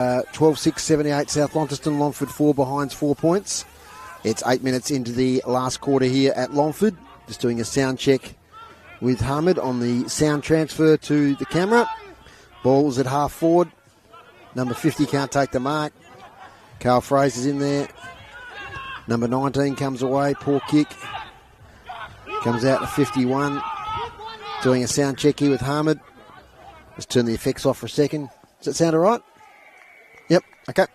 12-6-78 South Launceston. Longford 4 behinds 4 points. It's 8 minutes into the last quarter here at Longford. Just doing a sound check with Hamid on the sound transfer to the camera. Ball's at half forward. Number 50 can't take the mark. Carl Fraser's in there. Number 19 comes away. Poor kick. Comes out to 51. Doing a sound check here with Hamid. Just turn the effects off for a second. Does that sound all right? Yep, okay.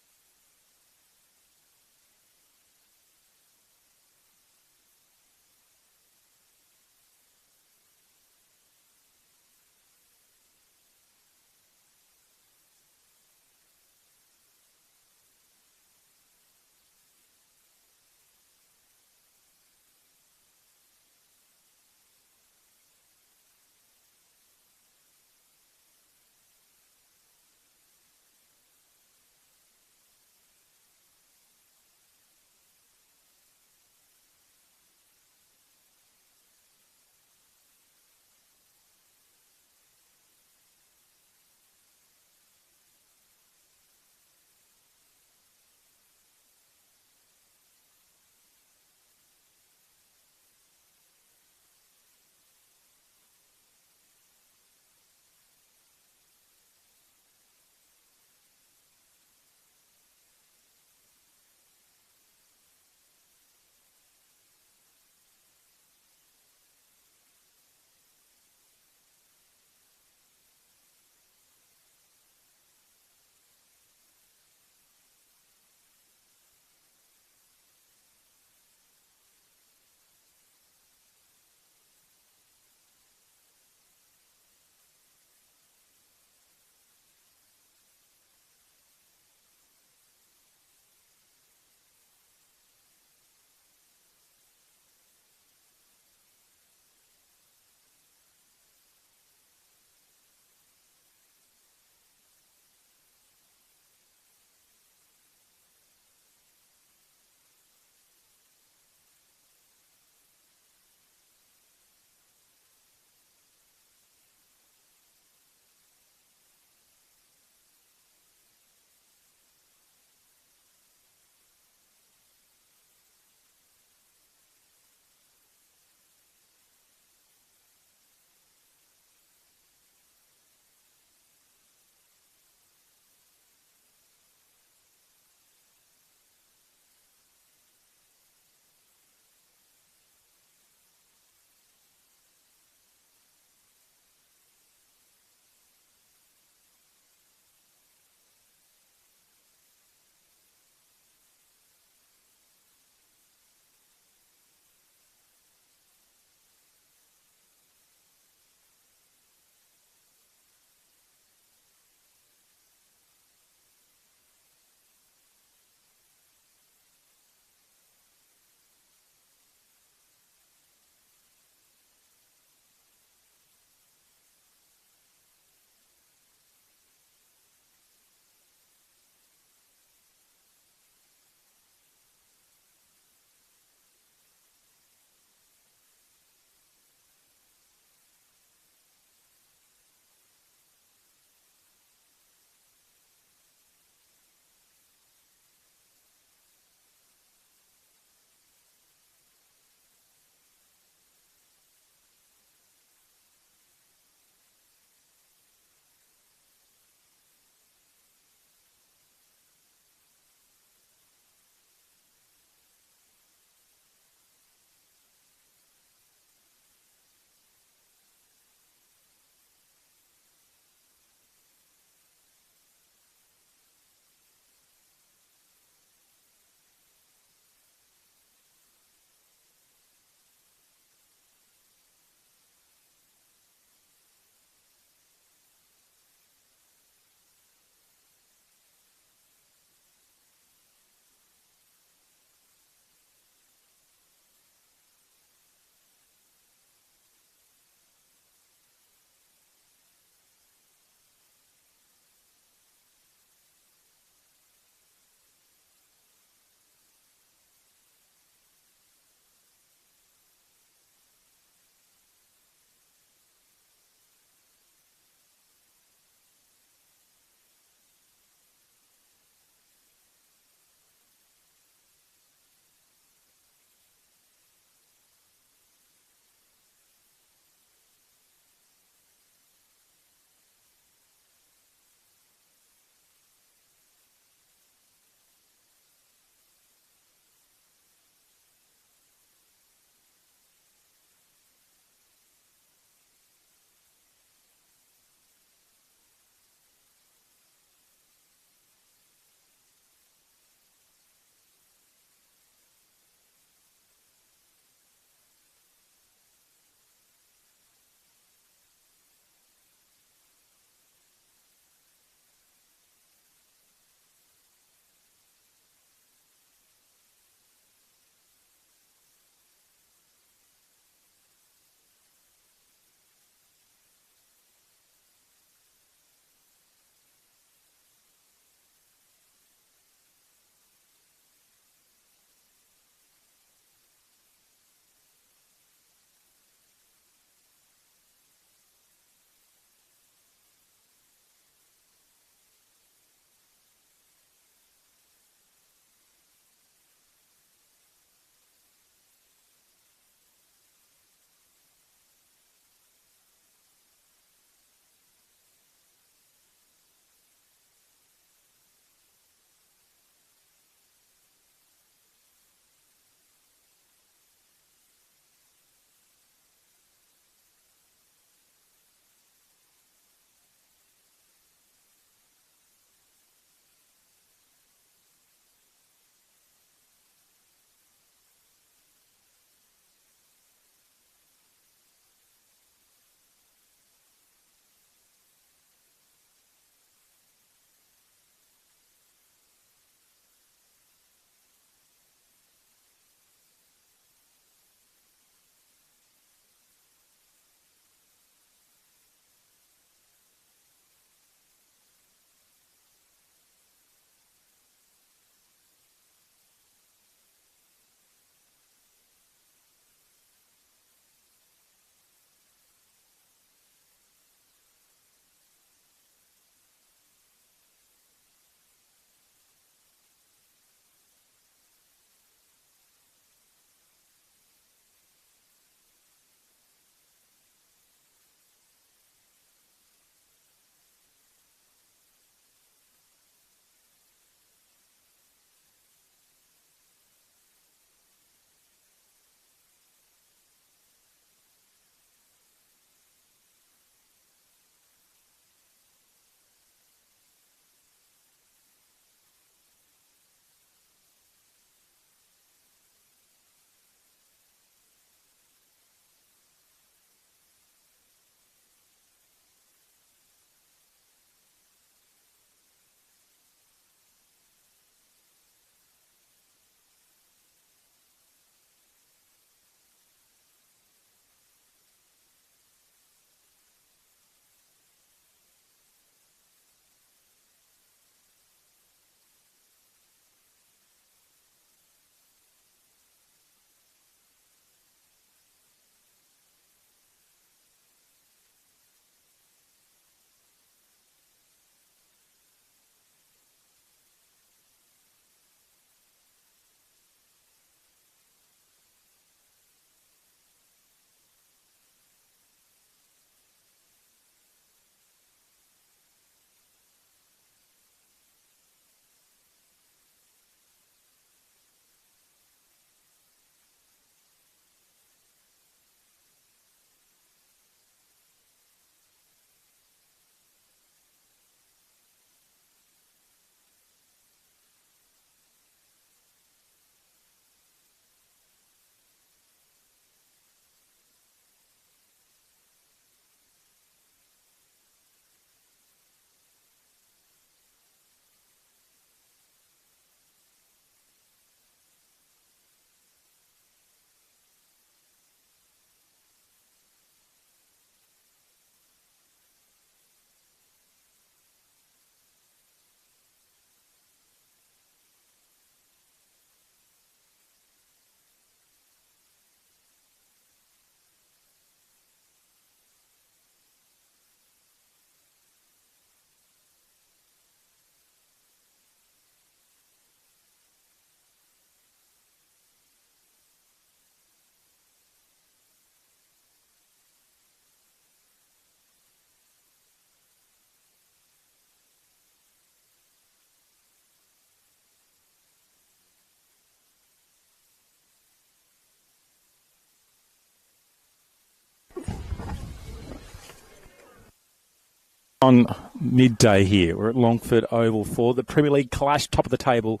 On midday here, we're at Longford Oval for the Premier League clash, top of the table.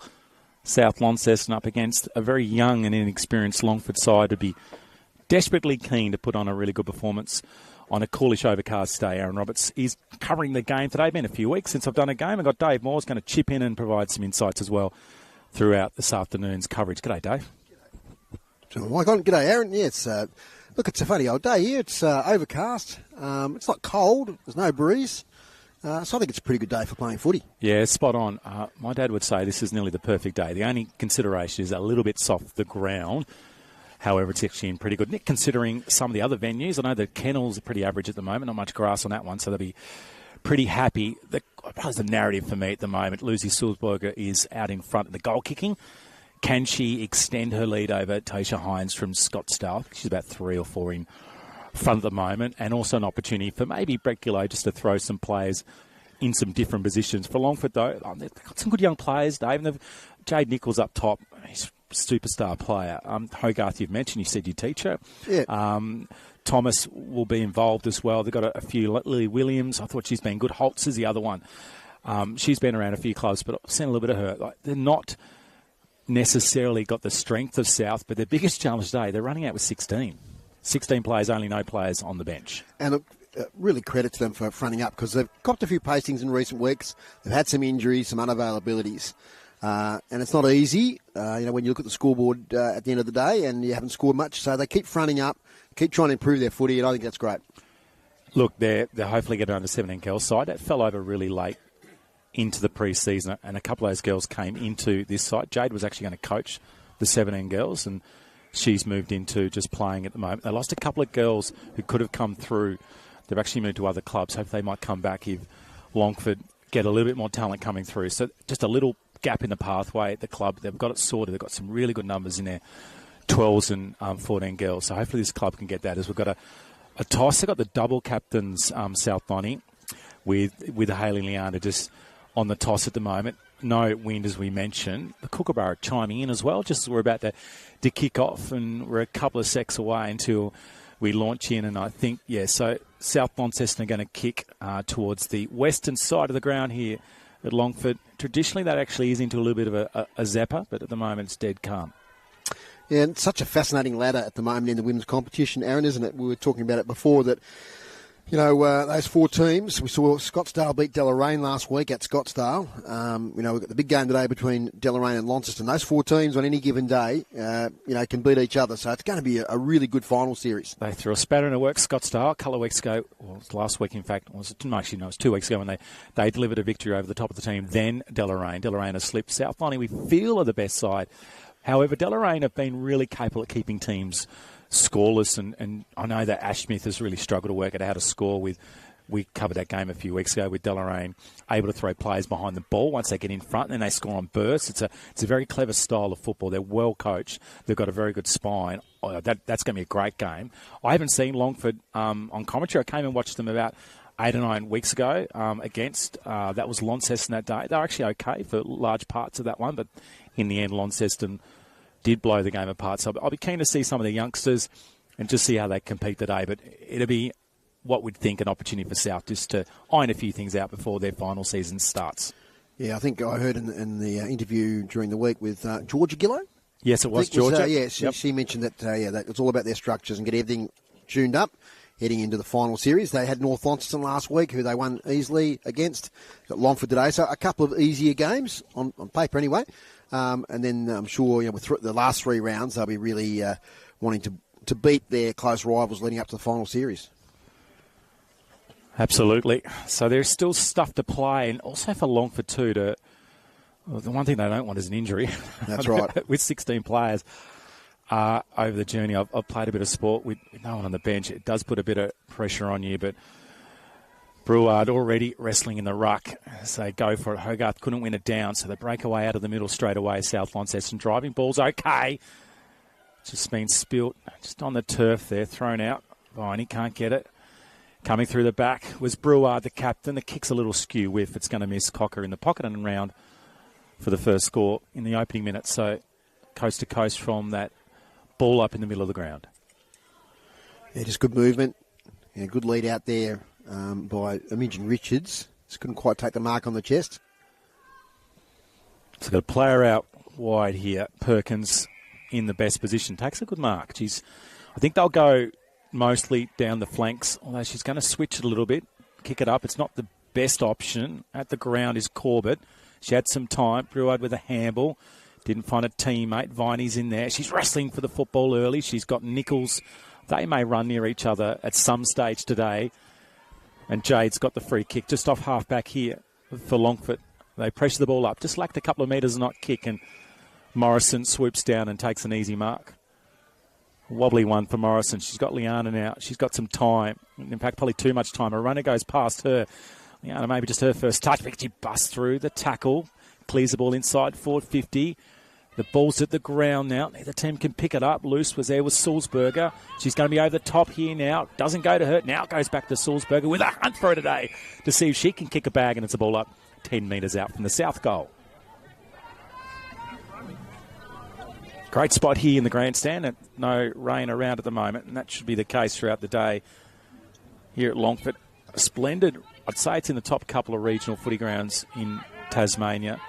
South Launceston up against a very young and inexperienced Longford side to be desperately keen to put on a really good performance on a coolish overcast day. Aaron Roberts is covering the game today. Been a few weeks since I've done a game. I've got Dave Moore's going to chip in and provide some insights as well throughout this afternoon's coverage. G'day, Dave. G'day, Aaron. Yeah, it's a funny old day here. It's overcast. It's not cold. There's no breeze. So I think it's a pretty good day for playing footy. Yeah, spot on. My dad would say this is nearly the perfect day. The only consideration is a little bit soft, the ground. However, it's actually in pretty good nick considering some of the other venues. I know the kennels are pretty average at the moment, not much grass on that one, so they'll be pretty happy. The narrative for me at the moment, Lucy Sulzberger is out in front of the goal kicking. Can she extend her lead over Tasha Hines from Scottsdale? She's about 3 or 4 in front at the moment, and also an opportunity for maybe Brett Gillow just to throw some players in some different positions. For Longford, though, they've got some good young players, Dave. And Jade Nichols up top, he's a superstar player. Hogarth, you've mentioned, you said your teacher. Yeah. Thomas will be involved as well. They've got a few. Lily Williams, I thought she's been good. Holtz is the other one. She's been around a few clubs, but I've seen a little bit of her. They're not necessarily got the strength of South, but their biggest challenge today, they're running out with 16. 16 players, only no players on the bench. And look, really credit to them for fronting up because they've copped a few pastings in recent weeks. They've had some injuries, some unavailabilities. And it's not easy, when you look at the scoreboard at the end of the day and you haven't scored much. So they keep fronting up, keep trying to improve their footy, and I think that's great. Look, they're hopefully getting under 17 girls side. That fell over really late into the pre-season, and a couple of those girls came into this side. Jade was actually going to coach the 17 girls, and she's moved into just playing at the moment. They lost a couple of girls who could have come through. They've actually moved to other clubs. Hopefully they might come back if Longford get a little bit more talent coming through. So just a little gap in the pathway at the club. They've got it sorted. They've got some really good numbers in there, 12s and 14 girls. So hopefully this club can get that. As we've got a toss. They've got the double captains, South Bonnie, with Hayley Leander just on the toss at the moment. No wind, as we mentioned. The Kookaburra chiming in as well, just as we're about to kick off, and we're a couple of secs away until we launch in. And I think, so South Launceston are going to kick towards the western side of the ground here at Longford. Traditionally, that actually is into a little bit of a zapper, but at the moment it's dead calm. Yeah, and it's such a fascinating ladder at the moment in the women's competition, Aaron, isn't it? We were talking about it before that, those 4 teams. We saw Scottsdale beat Deloraine last week at Scottsdale. We've got the big game today between Deloraine and Launceston. Those 4 teams on any given day, can beat each other. So it's going to be a really good final series. They threw a spatter in the works, Scottsdale, a couple of weeks ago. Well, it was last week, in fact. It was 2 weeks ago when they delivered a victory over the top of the team. Then Deloraine. Deloraine has slipped. South Bonnie, we feel, are the best side. However, Deloraine have been really capable at keeping teams scoreless, and I know that Ashmith has really struggled to work out how to score with. We covered that game a few weeks ago with Deloraine able to throw players behind the ball once they get in front, and then they score on bursts. It's a very clever style of football. They're well coached. They've got a very good spine. That's going to be a great game. I haven't seen Longford on commentary. I came and watched them about 8 or 9 weeks ago against, that was Launceston that day. They were actually okay for large parts of that one, but in the end, Launceston did blow the game apart. So I'll be keen to see some of the youngsters and just see how they compete today. But it'll be what we'd think an opportunity for South just to iron a few things out before their final season starts. Yeah, I think I heard in the interview during the week with Georgia Gillow. Yes, it was Georgia. She mentioned that that it's all about their structures and get everything tuned up heading into the final series. They had North Launceston last week, who they won easily against. Got Longford today, so a couple of easier games on paper anyway. And then I'm sure with the last 3 rounds, they'll be really wanting to beat their close rivals leading up to the final series. Absolutely. So there's still stuff to play, and also for Longford too. The one thing they don't want is an injury. That's right. With 16 players over the journey, I've played a bit of sport with no one on the bench. It does put a bit of pressure on you, but Breward already wrestling in the ruck. So go for it. Hogarth couldn't win it down, so they break away out of the middle straight away. South Launceston driving ball's okay. Just been spilt just on the turf there, thrown out. Viney can't get it. Coming through the back was Breward, the captain. The kick's a little skew whiff. It's going to miss Cocker in the pocket and round for the first score in the opening minute. So coast to coast from that ball up in the middle of the ground. Yeah, just good movement. Yeah, good lead out there by Imogen Richards. Just couldn't quite take the mark on the chest. So got a player out wide here. Perkins in the best position. Takes a good mark. I think they'll go mostly down the flanks, although she's going to switch it a little bit, kick it up. It's not the best option. At the ground is Corbett. She had some time. Breward with a handball. Didn't find a teammate. Viney's in there. She's wrestling for the football early. She's got Nichols. They may run near each other at some stage today. And Jade's got the free kick just off half-back here for Longford. They pressure the ball up. Just lacked a couple of metres and not kick. And Morrison swoops down and takes an easy mark. Wobbly one for Morrison. She's got Liana now. She's got some time. In fact, probably too much time. A runner goes past her. Liana maybe just her first touch, but she busts through the tackle. Clears the ball inside, forward 50. The ball's at the ground now. Neither team can pick it up. Loose was there with Sulzberger. She's going to be over the top here now. Doesn't go to her. Now it goes back to Sulzberger with a hunt for it today to see if she can kick a bag, and it's a ball up 10 metres out from the south goal. Great spot here in the grandstand, and no rain around at the moment, and that should be the case throughout the day here at Longford. Splendid. I'd say it's in the top couple of regional footy grounds in Tasmania.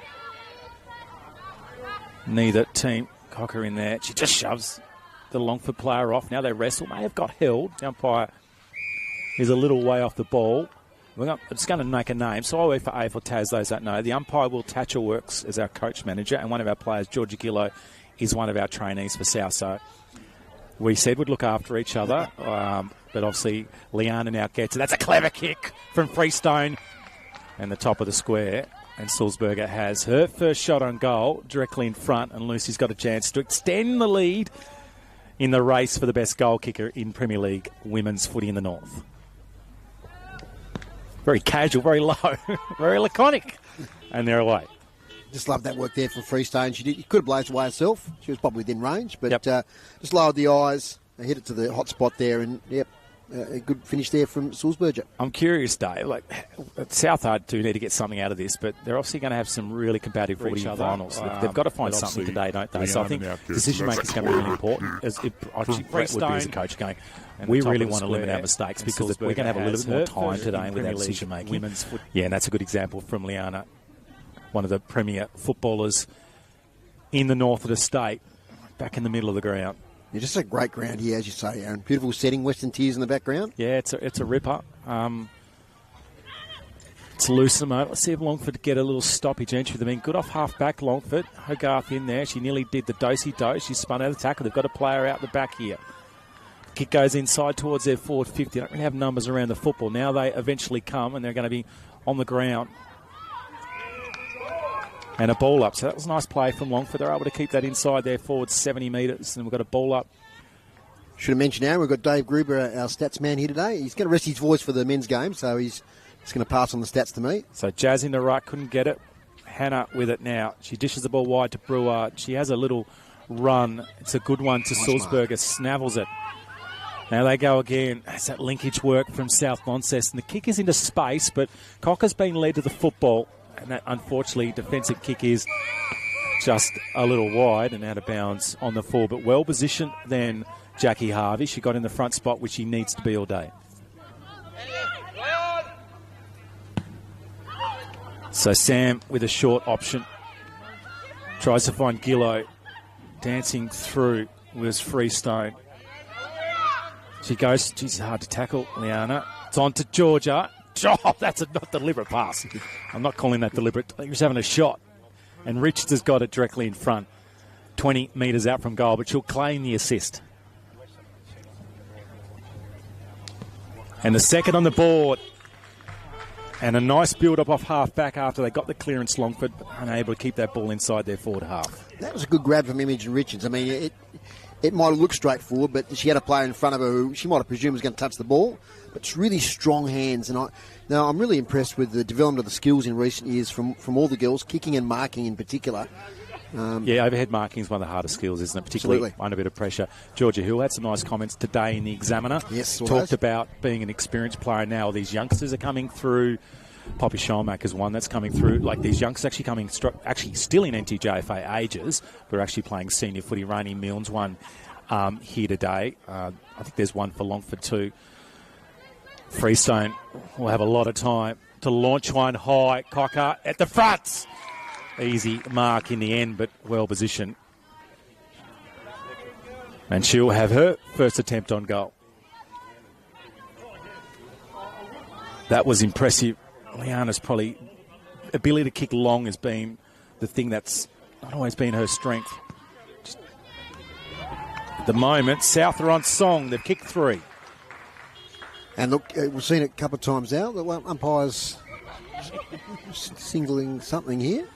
Neither team. Cocker in there. She just shoves the Longford player off. Now they wrestle. May have got held. The umpire is a little way off the ball. I'm just going to make a name. So I'll for A for Taz, those that know. The umpire, Will Tatcher, works as our coach manager, and one of our players, Georgia Gillo, is one of our trainees for South. So we said we'd look after each other, but obviously Liana now gets it. That's a clever kick from Freestone and the top of the square. And Sulzberger has her first shot on goal directly in front, and Lucy's got a chance to extend the lead in the race for the best goal kicker in Premier League women's footy in the north. Very casual, very low, very laconic, and they're away. Just loved that work there from Freestone. She could have blazed away herself. She was probably within range, but just lowered the eyes, hit it to the hot spot there, and a good finish there from Sulzberger. I'm curious, Dave. South Hard do need to get something out of this, but they're obviously going to have some really competitive footy finals. They've got to find something today, don't they? So I think decision making is going to be really important. Brett would be as a coach going, we really want to limit our mistakes because we're going to have a little bit more time today with our decision making. Yeah, and that's a good example from Liana, one of the premier footballers in the north of the state, back in the middle of the ground. Yeah, just a great ground here, as you say, Aaron. Beautiful setting, Western Tiers in the background. Yeah, it's a ripper. It's loose at the moment. Let's see if Longford get a little stoppage entry. They've been good off half-back, Longford. Hogarth in there. She nearly did the dosey-dose. She spun out of the tackle. They've got a player out the back here. Kick goes inside towards their forward 50. They don't really have numbers around the football. Now they eventually come, and they're going to be on the ground. And a ball up. So that was a nice play from Longford. They're able to keep that inside their forward 70 metres. And we've got a ball up. Should have mentioned now, we've got Dave Gruber, our stats man here today. He's going to rest his voice for the men's game, so he's just going to pass on the stats to me. So Jazz in the right, couldn't get it. Hannah with it now. She dishes the ball wide to Brewer. She has a little run. It's a good one to Sulzberger. Snavels it. Now they go again. That's that linkage work from South Launceston. The kick is into space, but Cocker's been led to the football. And that, unfortunately, defensive kick is just a little wide and out of bounds on the full. But well positioned then Jackie Harvey. She got in the front spot, which she needs to be all day. So Sam with a short option. Tries to find Gillo. Dancing through was Freestone. She goes, she's hard to tackle, Liana. It's on to Georgia. Oh, that's a not deliberate pass. I'm not calling that deliberate. He was having a shot. And Richards has got it directly in front. 20 metres out from goal, but she'll claim the assist. And the second on the board. And a nice build-up off half-back after they got the clearance, Longford, but unable to keep that ball inside their forward half. That was a good grab from Imogen Richards. I mean, it might have looked straightforward, but she had a player in front of her who she might have presumed was going to touch the ball. But it's really strong hands. And I'm really impressed with the development of the skills in recent years from all the girls, kicking and marking in particular. Overhead marking is one of the hardest skills, isn't it? Particularly under a bit of pressure. Georgia Hill had some nice comments today in the Examiner. Yes, talked about being an experienced player now. These youngsters are coming through. Poppy Scholmacher's one that's coming through. Like these youngsters actually actually still in NTJFA ages, but are actually playing senior footy. Rainey Milne's one here today. I think there's one for Longford too. Freestone will have a lot of time to launch one high. Cocker at the front. Easy mark in the end, but well positioned. And she'll have her first attempt on goal. That was impressive. Liana's probably ability to kick long has been the thing that's not always been her strength. At the moment, South are on song. They've kicked 3. And look, we've seen it a couple of times now. The umpires singling something here.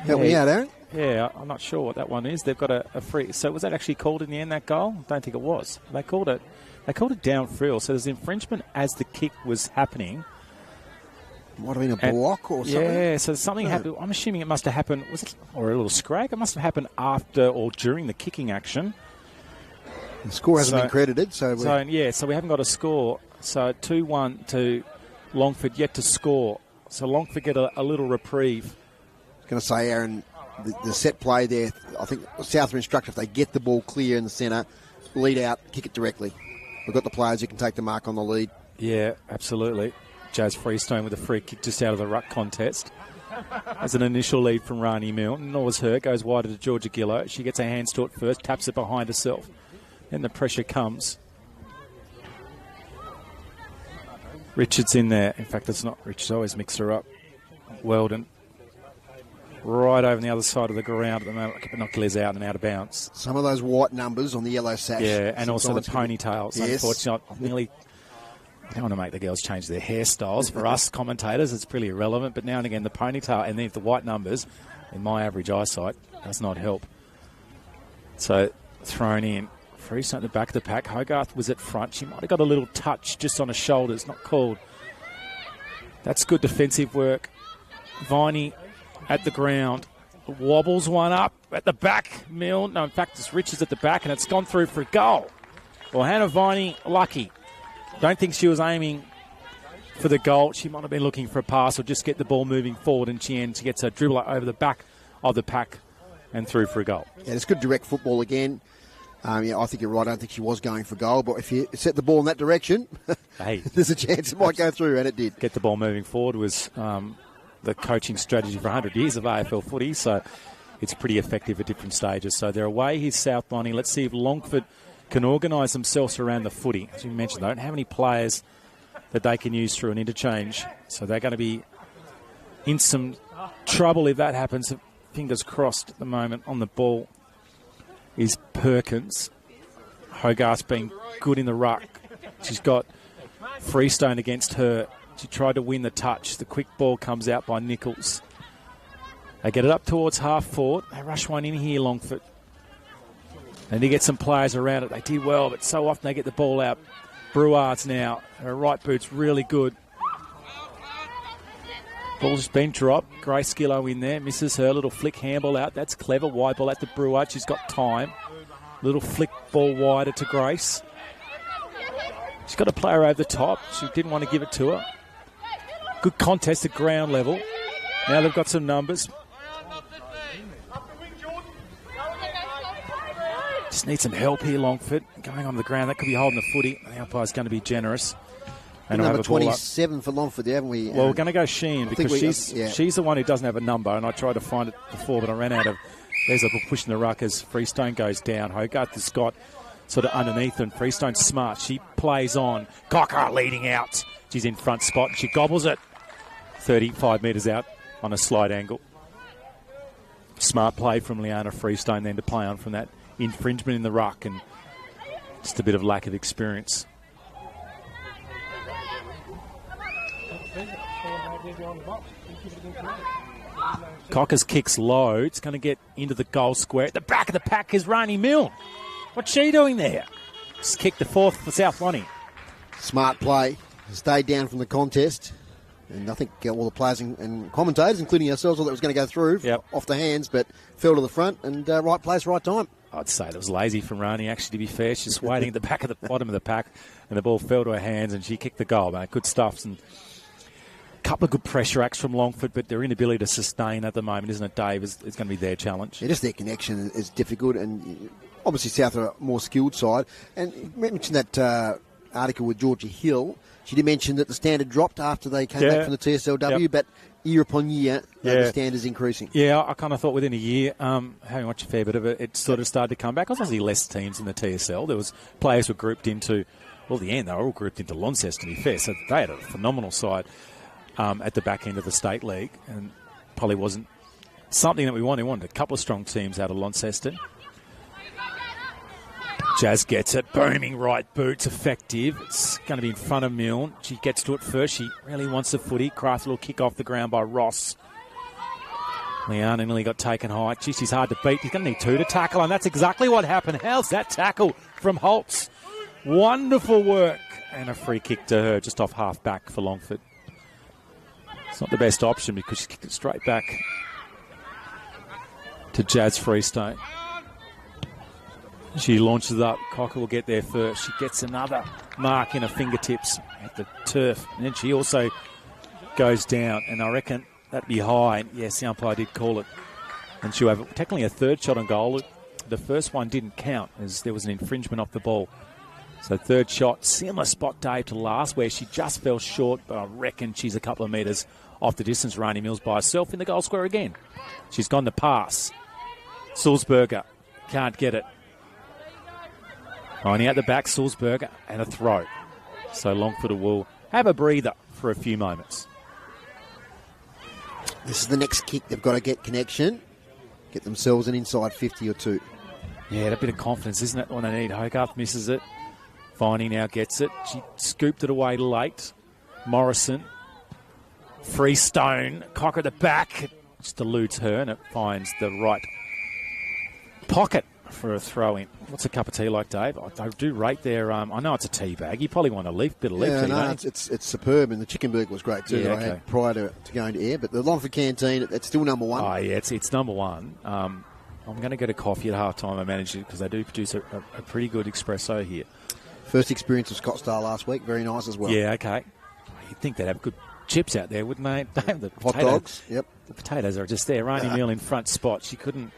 Help me out, Aaron. Yeah, I'm not sure what that one is. They've got a free. So was that actually called in the end, that goal? I don't think it was. They called it downfield. So there's infringement as the kick was happening. Might have been a block or something. Yeah, so something happened. I'm assuming it must have happened, or a little scrag? It must have happened after or during the kicking action. The score hasn't been credited, so we haven't got a score. So 2-1 to Longford, yet to score. So Longford get a little reprieve. I was going to say, Aaron, the set play there, I think South are instructed if they get the ball clear in the centre, lead out, kick it directly. We've got the players who can take the mark on the lead. Yeah, absolutely. Jazz Freestone with a free kick just out of the ruck contest. As an initial lead from Rani Milne. Nor was her. Goes wider to Georgia Gillow. She gets her hands to it first, taps it behind herself. Then the pressure comes. Richards in there. In fact, it's not Richards. Always mix her up. Weldon. Right over on the other side of the ground at the moment. Binoculars out and out of bounds. Some of those white numbers on the yellow sash. Yeah, and also the ponytails. Yes. Unfortunately, I don't want to make the girls change their hairstyles. For us commentators, it's pretty irrelevant. But now and again, the ponytail and then the white numbers, in my average eyesight, does not help. So, thrown in. Freestone at the back of the pack. Hogarth was at front. She might have got a little touch just on her shoulders. Not called. That's good defensive work. Viney at the ground. Wobbles one up at the back. Milne. No, in fact, it's Richards at the back, and it's gone through for a goal. Well, Hannah Viney, lucky. Don't think she was aiming for the goal. She might have been looking for a pass or just get the ball moving forward, and she gets a dribbler over the back of the pack and through for a goal. Yeah, it's good direct football again. I think you're right. I don't think she was going for goal, but if you set the ball in that direction, there's a chance it might go through, and it did. Get the ball moving forward was the coaching strategy for 100 years of AFL footy, so it's pretty effective at different stages. So they're away. Here's South Bonnie. Let's see if Longford can organise themselves around the footy. As you mentioned, they don't have any players that they can use through an interchange. So they're going to be in some trouble if that happens. Fingers crossed at the moment. On the ball is Perkins. Hogarth's been good in the ruck. She's got Freestone against her. She tried to win the touch. The quick ball comes out by Nichols. They get it up towards half forward. They rush one in here, Longford. And to get some players around it. They did well, but so often they get the ball out. Brewards now. Her right boot's really good. Ball's been dropped. Grace Gillow in there. Misses her. Little flick handball out. That's clever. Wide ball at the Breward. She's got time. Little flick ball wider to Grace. She's got a player over the top. She didn't want to give it to her. Good contest at ground level. Now they've got some numbers. Just need some help here, Longford. Going on the ground. That could be holding the footy. The umpire's going to be generous. And number 27 for Longford, haven't we? Well, we're going to go Sheehan because she's the one who doesn't have a number, and I tried to find it before, but I ran out of... There's a push in the ruck as Freestone goes down. Hogarth has got sort of underneath, and Freestone's smart. She plays on. Cocker leading out. She's in front spot, and she gobbles it 35 metres out on a slight angle. Smart play from Liana Freestone then to play on from that infringement in the ruck, and just a bit of lack of experience. Cocker's kicks low. It's going to get into the goal square. At the back of the pack is Rani Milne. What's she doing there? Just kicked the fourth for South Lonnie. Smart play. Stayed down from the contest. And I think all the players and commentators, including ourselves, thought that was going to go through off the hands, but fell to the front and right place, right time. I'd say it was lazy from Rani, actually, to be fair. She's just waiting at the back of the bottom of the pack, and the ball fell to her hands, and she kicked the goal, mate. Good stuff. And a couple of good pressure acts from Longford, but their inability to sustain at the moment, isn't it, Dave, is going to be their challenge. Yeah, just their connection is difficult, and obviously South are a more skilled side. And you mentioned that article with Georgia Hill, she did mention that the standard dropped after they came back from the TSLW, but year upon year, the standard's increasing. Yeah, I kind of thought within a year, having watched a fair bit of it, it sort of started to come back. Obviously less teams in the TSL. There was players were grouped into, well, the end, they were all grouped into Launceston, to be fair, so they had a phenomenal side at the back end of the State League, and probably wasn't something that we wanted. We wanted a couple of strong teams out of Launceston. Jazz gets it, booming right boot's effective. It's going to be in front of Milne. She gets to it first. She really wants the footy. Crafts a little kick off the ground by Ross. Leanne nearly got taken high. Gee, she's hard to beat. He's going to need two to tackle, and that's exactly what happened. How's that tackle from Holtz? Wonderful work. And a free kick to her just off half back for Longford. It's not the best option because she kicked it straight back to Jazz Freestone. She launches up. Cocker will get there first. She gets another mark in her fingertips at the turf. And then she also goes down. And I reckon that'd be high. Yes, the umpire did call it. And she'll have technically a third shot on goal. The first one didn't count as there was an infringement off the ball. So third shot, similar spot, Dave, to last, where she just fell short. But I reckon she's a couple of metres off the distance. Rainey Mills by herself in the goal square again. She's gone to pass. Sulzberger can't get it. Only at the back, Sulzberger, and a throw. So Longford will have a breather for a few moments. This is the next kick. They've got to get connection, get themselves an inside 50 or two. Yeah, a bit of confidence, isn't it, when they need? Hogarth misses it. Viney now gets it. She scooped it away late. Morrison. Freestone. Cocker at the back. It just eludes her, and it finds the right pocket for a throw-in. What's a cup of tea like, Dave? I do rate their... I know it's a tea bag. You probably want a bit of leaf tea, don't you? It's superb, and the chicken burger was great too. I had prior to going to air. But the Longford Canteen, it's still number one. Oh, yeah, it's number one. I'm going to get a coffee at half-time. I managed it because they do produce a pretty good espresso here. First experience of Scottsdale last week. Very nice as well. Yeah, okay. You'd think they'd have good chips out there, wouldn't they? The hot dogs, yep. The potatoes are just there. Rainey Mill in front spot. She couldn't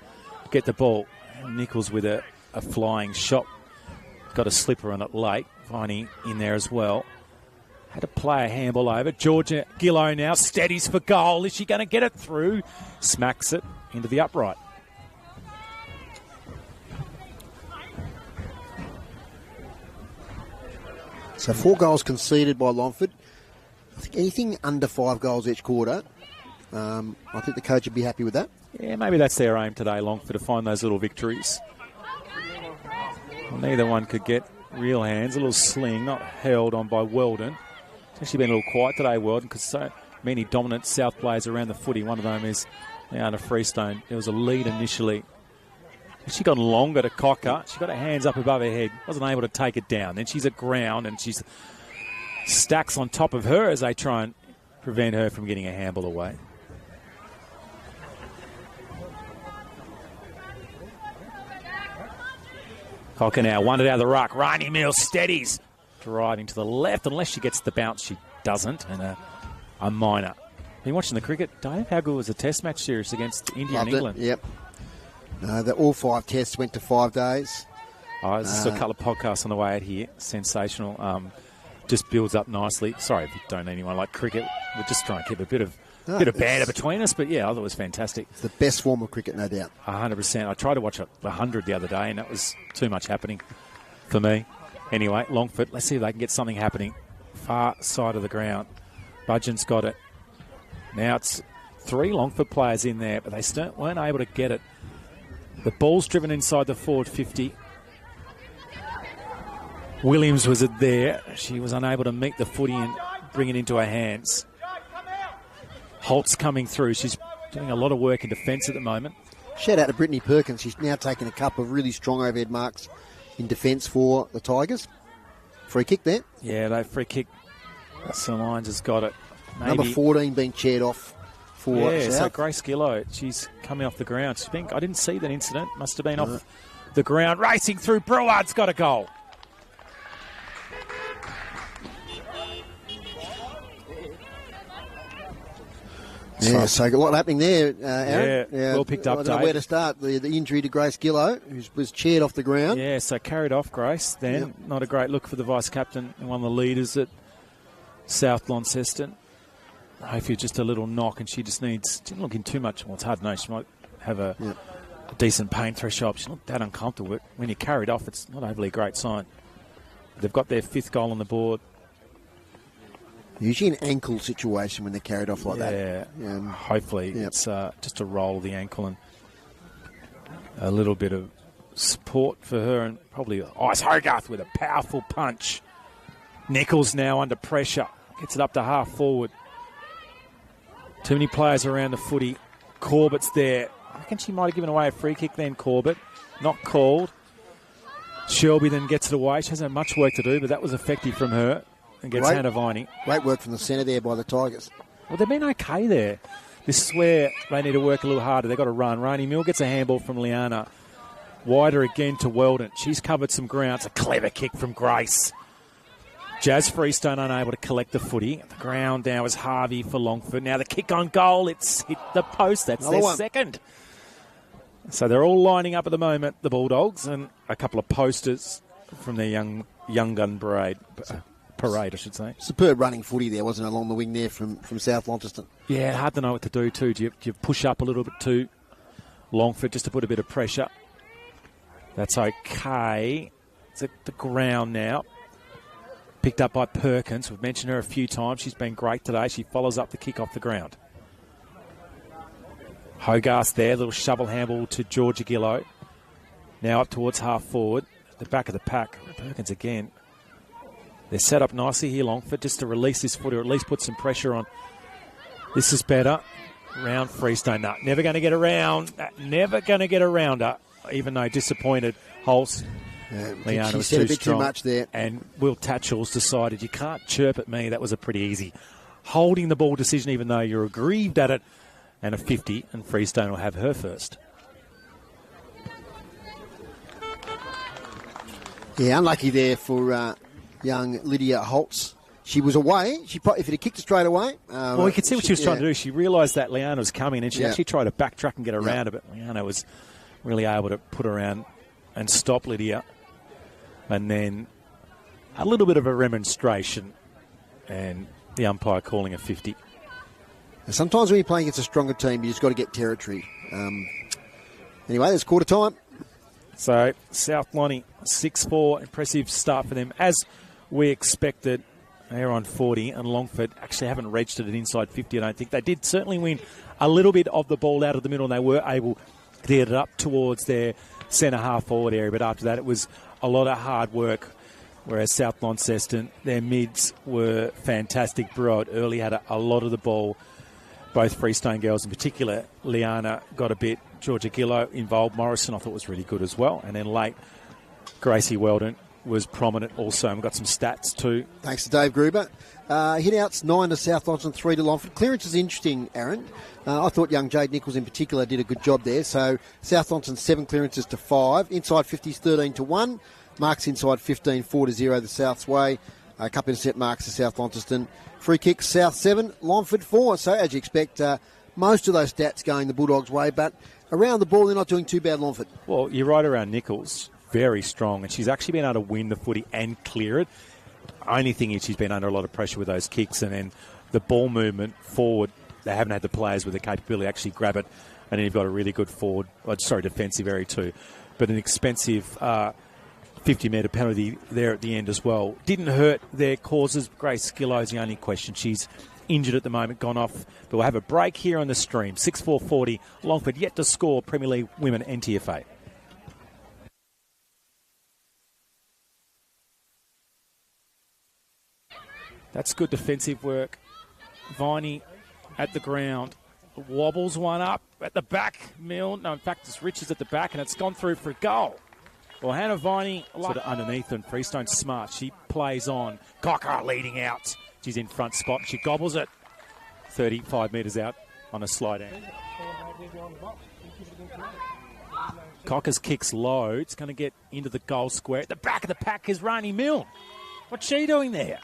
get the ball. Nichols with a flying shot. Got a slipper on it late. Viney in there as well. Had to play a handball over. Georgia Gillow now steadies for goal. Is she going to get it through? Smacks it into the upright. So 4 goals conceded by Longford. I think anything under 5 goals each quarter, I think the coach would be happy with that. Yeah, maybe that's their aim today, Longford, to find those little victories. Well, neither one could get real hands. A little sling, not held on by Weldon. It's actually been a little quiet today, Weldon, because so many dominant South players around the footy. One of them is now under Freestone. There was a lead initially. She got longer to Cocker. She got her hands up above her head. Wasn't able to take it down. Then she's at ground and she's stacks on top of her as they try and prevent her from getting a handball away. Cocker now wandered out of the ruck. Rainey Mills steadies. Driving to the left. Unless she gets the bounce, she doesn't. And a minor. Been watching the cricket, Dave? How good was the Test match series against India and England? Yep. All 5 tests went to 5 days. Oh, there's a couple of podcasts on the way out here. Sensational. Just builds up nicely. Sorry if you don't need anyone like cricket. We're just trying to keep a bit of banter between us. But, yeah, I thought it was fantastic. It's the best form of cricket, no doubt. 100%. I tried to watch 100 the other day, and that was too much happening for me. Anyway, Longford, let's see if they can get something happening. Far side of the ground. Budgeon's got it. Now it's 3 Longford players in there, but they weren't able to get it. The ball's driven inside the forward 50. Williams was there. She was unable to meet the footy and bring it into her hands. Holt's coming through. She's doing a lot of work in defence at the moment. Shout out to Brittany Perkins. She's now taken a couple of really strong overhead marks in defence for the Tigers. Free kick there. Yeah, that free kick. St. Lyons has got it. Maybe. Number 14 being chaired off. Yeah, so Grace Gillow, she's coming off the ground. I didn't see that incident. Must have been off the ground. Racing through. Breward's got a goal. Yeah, so a lot happening there, Aaron. Yeah, well picked up, I don't know where to start. The injury to Grace Gillow, who was chaired off the ground. Yeah, so carried off Grace then. Yep. Not a great look for the vice-captain and one of the leaders at South Launceston. Hopefully just a little knock, and she didn't look in too much. Well, it's hard to know. She might have a decent pain threshold. She's not that uncomfortable. But when you're carried off, it's not overly a great sign. They've got their 5th goal on the board. Usually an ankle situation when they're carried off like that. Yeah, hopefully it's just a roll of the ankle and a little bit of support for her, and probably it's Hogarth with a powerful punch. Nichols now under pressure. Gets it up to half forward. Too many players around the footy. Corbett's there. I reckon she might have given away a free kick then, Corbett. Not called. Shelby then gets it away. She hasn't had much work to do, but that was effective from her. And gets Hannah Viney. Great work from the centre there by the Tigers. Well, they've been okay there. This is where they need to work a little harder. They've got to run. Rainey Mill gets a handball from Liana. Wider again to Weldon. She's covered some ground. It's a clever kick from Grace. Jazz Freestone unable to collect the footy. The ground now is Harvey for Longford. Now the kick on goal. It's hit the post. That's their second. So they're all lining up at the moment, the Bulldogs, and a couple of posters from their young gun parade, I should say. Superb running footy there, wasn't it, along the wing there from South Launceston? Yeah, hard to know what to do too. Do you push up a little bit too, Longford, just to put a bit of pressure? That's okay. It's at the ground now. Picked up by Perkins. We've mentioned her a few times. She's been great today. She follows up the kick off the ground. Hogarth there, little shovel handball to Georgia Gillow. Now up towards half forward, at the back of the pack. Perkins again. They're set up nicely here, Longford, just to release this foot or at least put some pressure on. This is better. Round Freestone. No, never going to get around. Never going to get around her, even though disappointed. Holst. Liana was too strong. Too much there. And Will Tatchell's decided, you can't chirp at me. That was a pretty easy holding the ball decision, even though you're aggrieved at it. And a 50, and Freestone will have her first. Yeah, unlucky there for young Lydia Holtz. She was away. If it had kicked it straight away. Well, you could see what she was trying to do. She realised that Liana was coming, and she actually tried to backtrack and get around it, but Liana was really able to put around and stop Lydia. And then a little bit of a remonstration, and the umpire calling a 50. Sometimes when you're playing against a stronger team, you just got to get territory. Anyway, there's quarter time. So, South Lonnie, 6-4. Impressive start for them. As we expected, they're on 40, and Longford actually haven't reached it at inside 50, I don't think. They did certainly win a little bit of the ball out of the middle, and they were able to get it up towards their centre half forward area. But after that, it was a lot of hard work. Whereas South Launceston, their mids were fantastic. Broad early had a lot of the ball. Both Freestone girls in particular. Liana got a bit. Georgia Gillow involved. Morrison I thought was really good as well. And then late, Gracie Weldon was prominent also. And we've got some stats too. Thanks to Dave Gruber. Hit-outs, 9 to South Launceston, 3 to Longford. Clearance is interesting, Aaron. I thought young Jade Nichols in particular did a good job there. So South Launceston 7 clearances to 5. Inside 50s 13 to 1. Marks inside 15, 4 to 0 the South's way. A couple of set marks to South Launceston. Free kicks, South 7, Longford 4. So as you expect, most of those stats going the Bulldogs' way, but around the ball, they're not doing too bad, Longford. Well, you're right around Nichols. Very strong, and she's actually been able to win the footy and clear it. Only thing is she's been under a lot of pressure with those kicks, and then the ball movement forward, they haven't had the players with the capability to actually grab it, and then you've got a really good forward, defensive area too, but an expensive 50-metre penalty there at the end as well. Didn't hurt their causes. Grace Gillow's the only question. She's injured at the moment, gone off. But we'll have a break here on the stream. 6-4-40. Longford yet to score Premier League Women NTFA. That's good defensive work. Viney at the ground. Wobbles one up at the back. No, in fact, it's Richards at the back, and it's gone through for a goal. Well, Hannah Viney sort of underneath, and Freestone smart. She plays on. Cocker leading out. She's in front spot. She gobbles it 35 metres out on a slide out. Cocker's kicks low. It's going to get into the goal square. At the back of the pack is Rainey Milne. What's she doing there?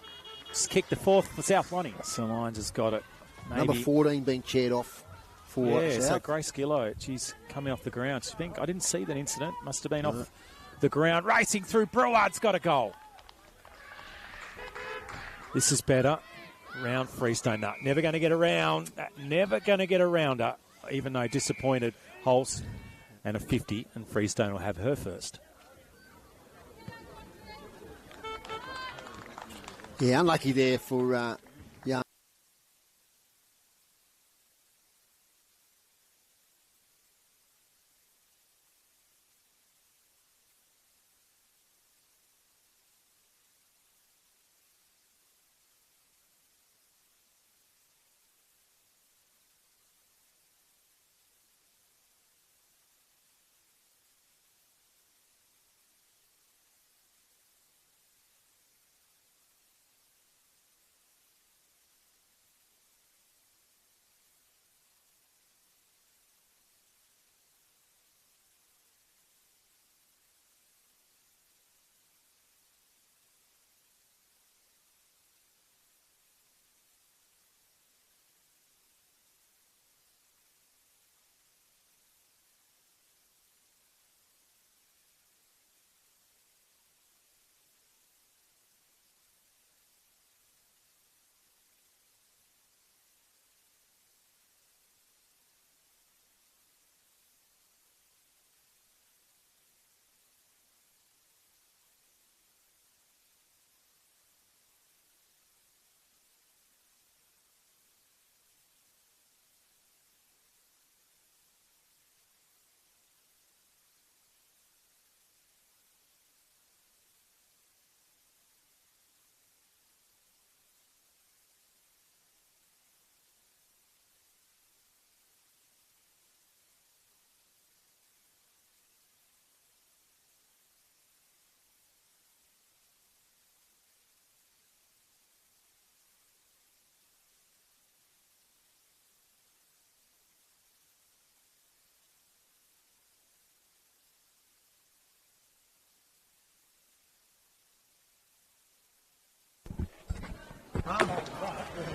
Just kicked the fourth for South Lonnie. So Lyons has got it. Number 14 being chaired off for South. So Grace Gillow, she's coming off the ground. I didn't see that incident. Must have been off the ground. Racing through, Breward's got a goal. This is better. Round Freestone. No, never going to get around. Never going to get around her. Even though disappointed, Holtz and a 50, and Freestone will have her first. Yeah, unlucky there for Young.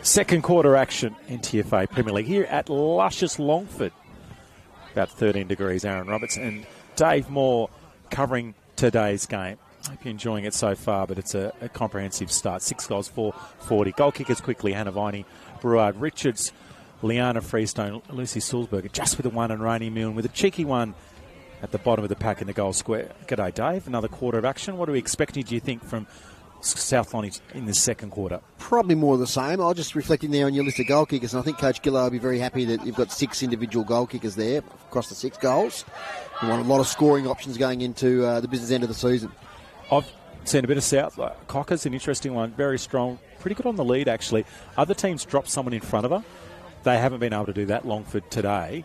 Second quarter action, NTFA Premier League here at luscious Longford. About 13 degrees, Aaron Roberts and Dave Moore covering today's game. I hope you're enjoying it so far, but it's a comprehensive start. 6 goals, 4-40. Goal kickers quickly, Hannah Viney, Breward, Richards, Liana Freestone, Lucy Sulzberger, just with a one, and Rainey Milne with a cheeky one at the bottom of the pack in the goal square. G'day, Dave. Another quarter of action. What are we expecting, do you think, from South Lonnie in the second quarter? Probably more of the same. I'll just reflecting there on your list of goal kickers, and I think Coach Gillow will be very happy that you've got 6 individual goal kickers there across the 6 goals. You want a lot of scoring options going into the business end of the season. I've seen a bit of South. Cocker's an interesting one, very strong, pretty good on the lead actually. Other teams drop someone in front of her. They haven't been able to do that, Longford, today.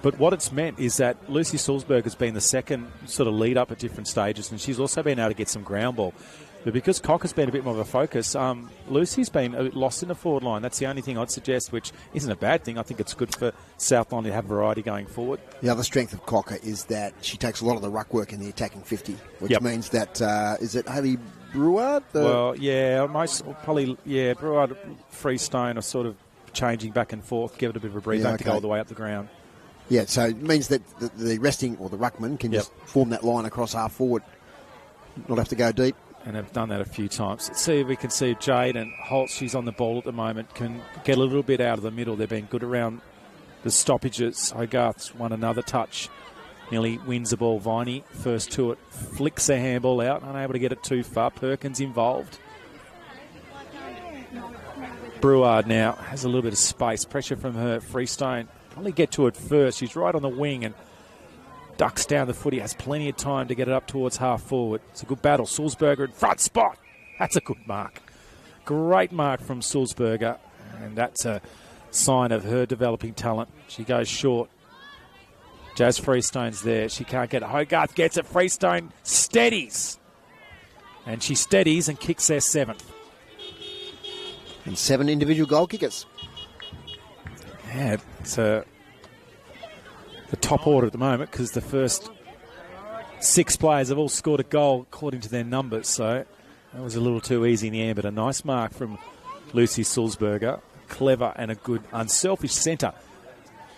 But what it's meant is that Lucy Sulzberg has been the second sort of lead up at different stages, and she's also been able to get some ground ball. But because Cocker's been a bit more of a focus, Lucy's been a bit lost in the forward line. That's the only thing I'd suggest, which isn't a bad thing. I think it's good for South Lonnie to have variety going forward. The other strength of Cocker is that she takes a lot of the ruck work in the attacking 50, which means that, is it Haley Breward? Well, yeah, Breward, Freestone are sort of changing back and forth, give it a bit of a breathe, don't have to go all the way up the ground. Yeah, so it means that the resting or the ruckman can just form that line across half forward, not have to go deep. And have done that a few times. Let's see if we can see Jade and Holtz. She's on the ball at the moment. Can get a little bit out of the middle. They've been good around the stoppages. Hogarth's won another touch. Nearly wins the ball. Viney, first to it, flicks a handball out. Unable to get it too far. Perkins involved. Breward now has a little bit of space. Pressure from her. Freestone. Probably get to it first. She's right on the wing and ducks down the footy, has plenty of time to get it up towards half forward. It's a good battle. Sulzberger in front spot. That's a good mark. Great mark from Sulzberger, and that's a sign of her developing talent. She goes short. Jazz Freestone's there. She can't get it. Hogarth gets it. Freestone steadies. And she steadies and kicks their 7th. And 7 individual goal kickers. Yeah, it's the top order at the moment because the first 6 players have all scored a goal according to their numbers, so that was a little too easy in the air, but a nice mark from Lucy Sulzberger. clever and a good unselfish centre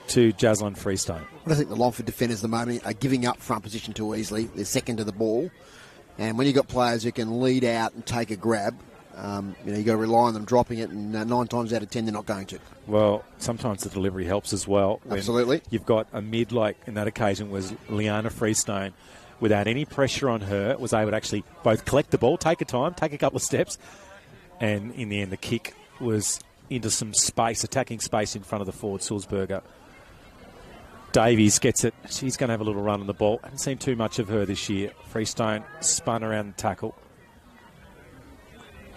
to Jaslyn Freestone. I think the Longford defenders at the moment are giving up front position too easily. They're second to the ball. And when you've got players who can lead out and take a grab, you've got to rely on them dropping it, and 9 times out of 10 they're not going to. Well, sometimes the delivery helps as well. Absolutely. You've got a mid, like in that occasion was Liana Freestone, without any pressure on her, was able to actually both collect the ball, take her time, take a couple of steps, and in the end the kick was into some space, attacking space in front of the forward, Sulzberger. Davies gets it. She's going to have a little run on the ball. Haven't seen too much of her this year. Freestone spun around the tackle.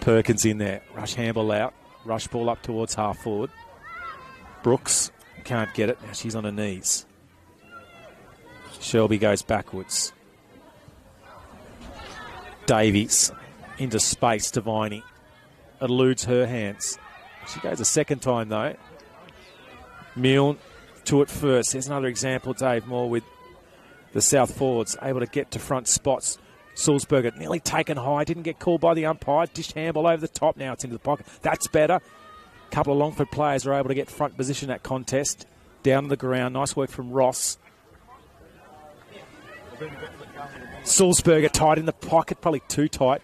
Perkins in there. Rush handball out. Rush ball up towards half forward. Brooks can't get it. Now she's on her knees. Shelby goes backwards. Davies into space to Viney. Eludes her hands. She goes a second time though. Milne to it first. Here's another example, Dave Moore, with the South forwards able to get to front spots. Sulzberger nearly taken high, didn't get called by the umpire. Dish handball over the top, now it's into the pocket. That's better. A couple of Longford players are able to get front position at contest. Down to the ground, nice work from Ross. Sulzberger tight in the pocket, probably too tight.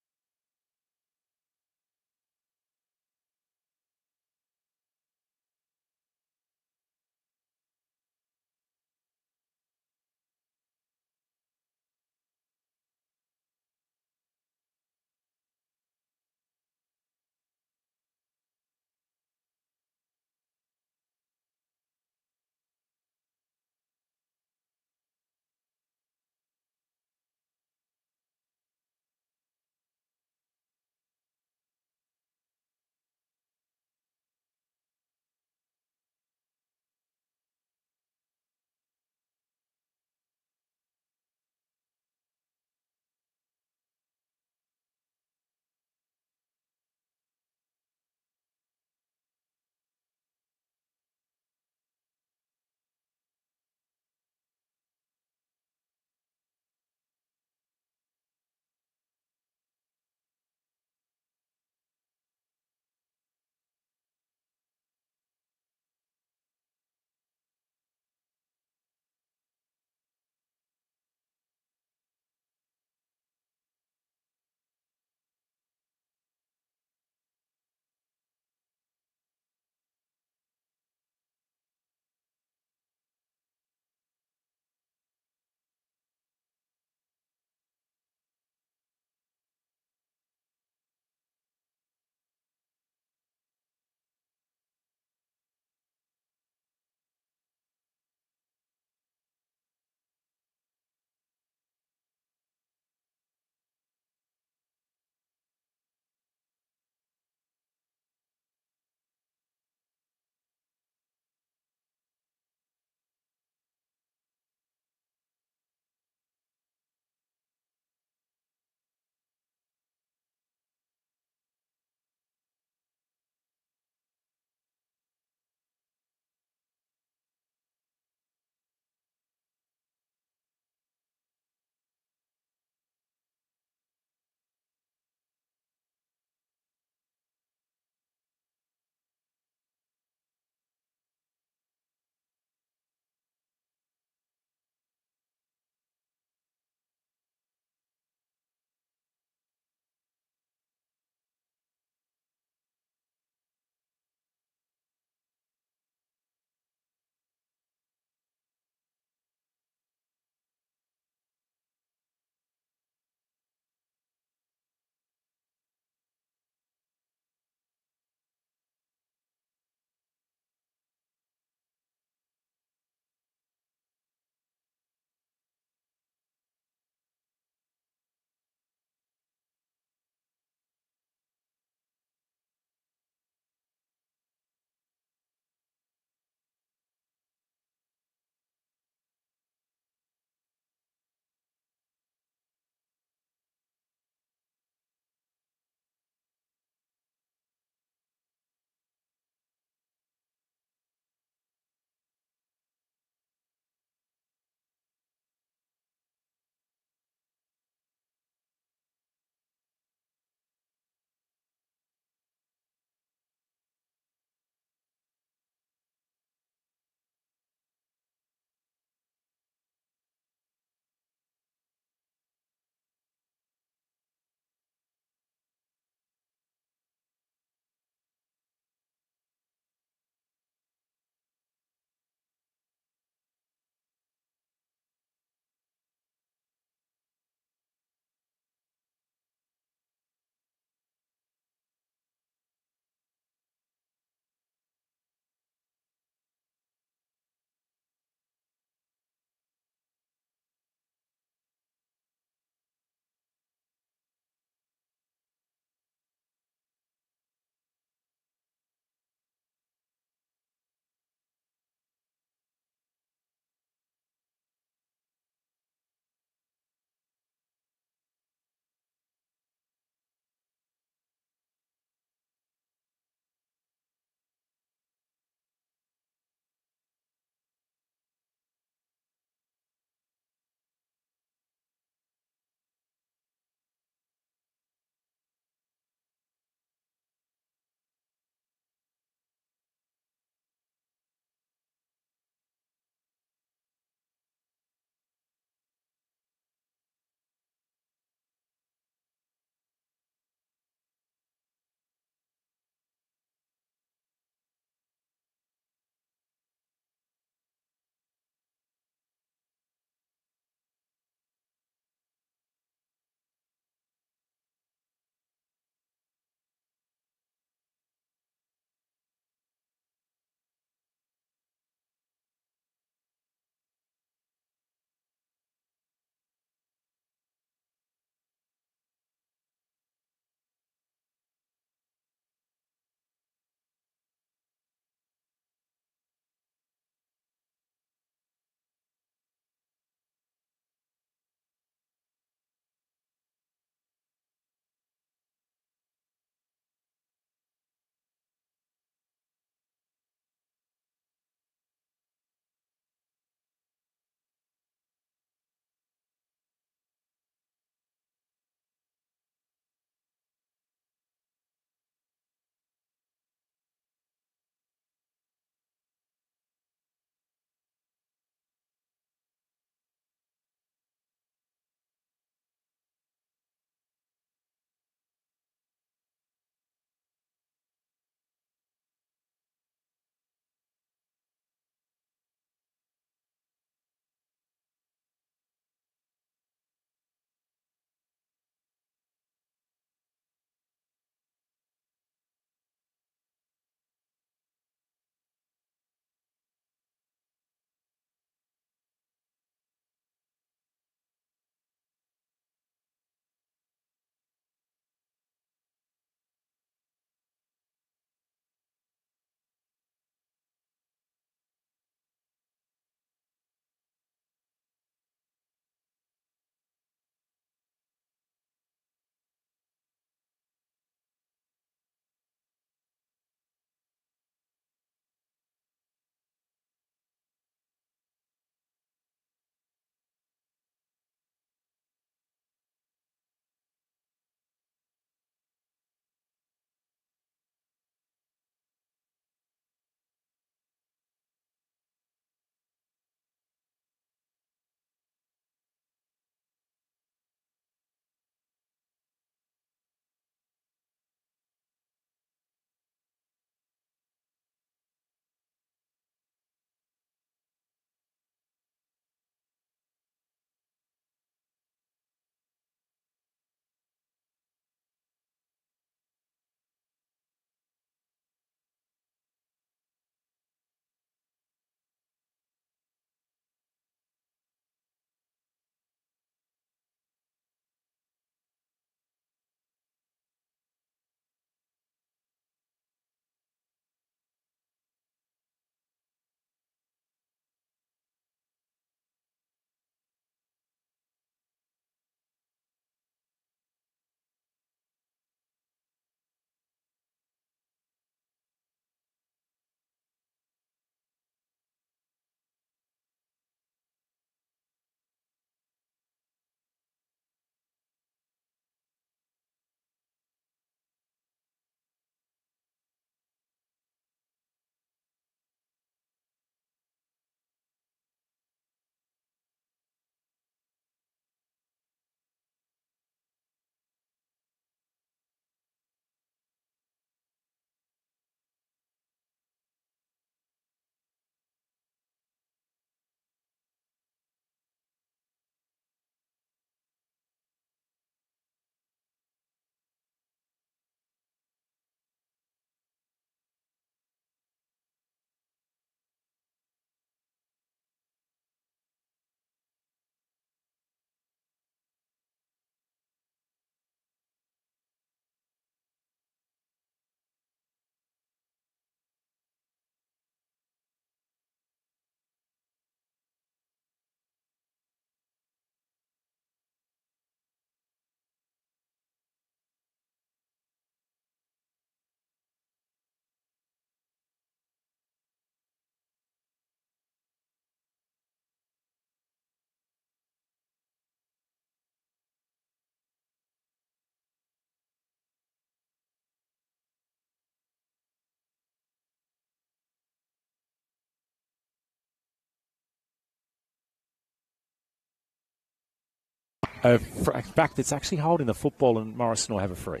In fact, it's actually holding the football, and Morrison will have a free.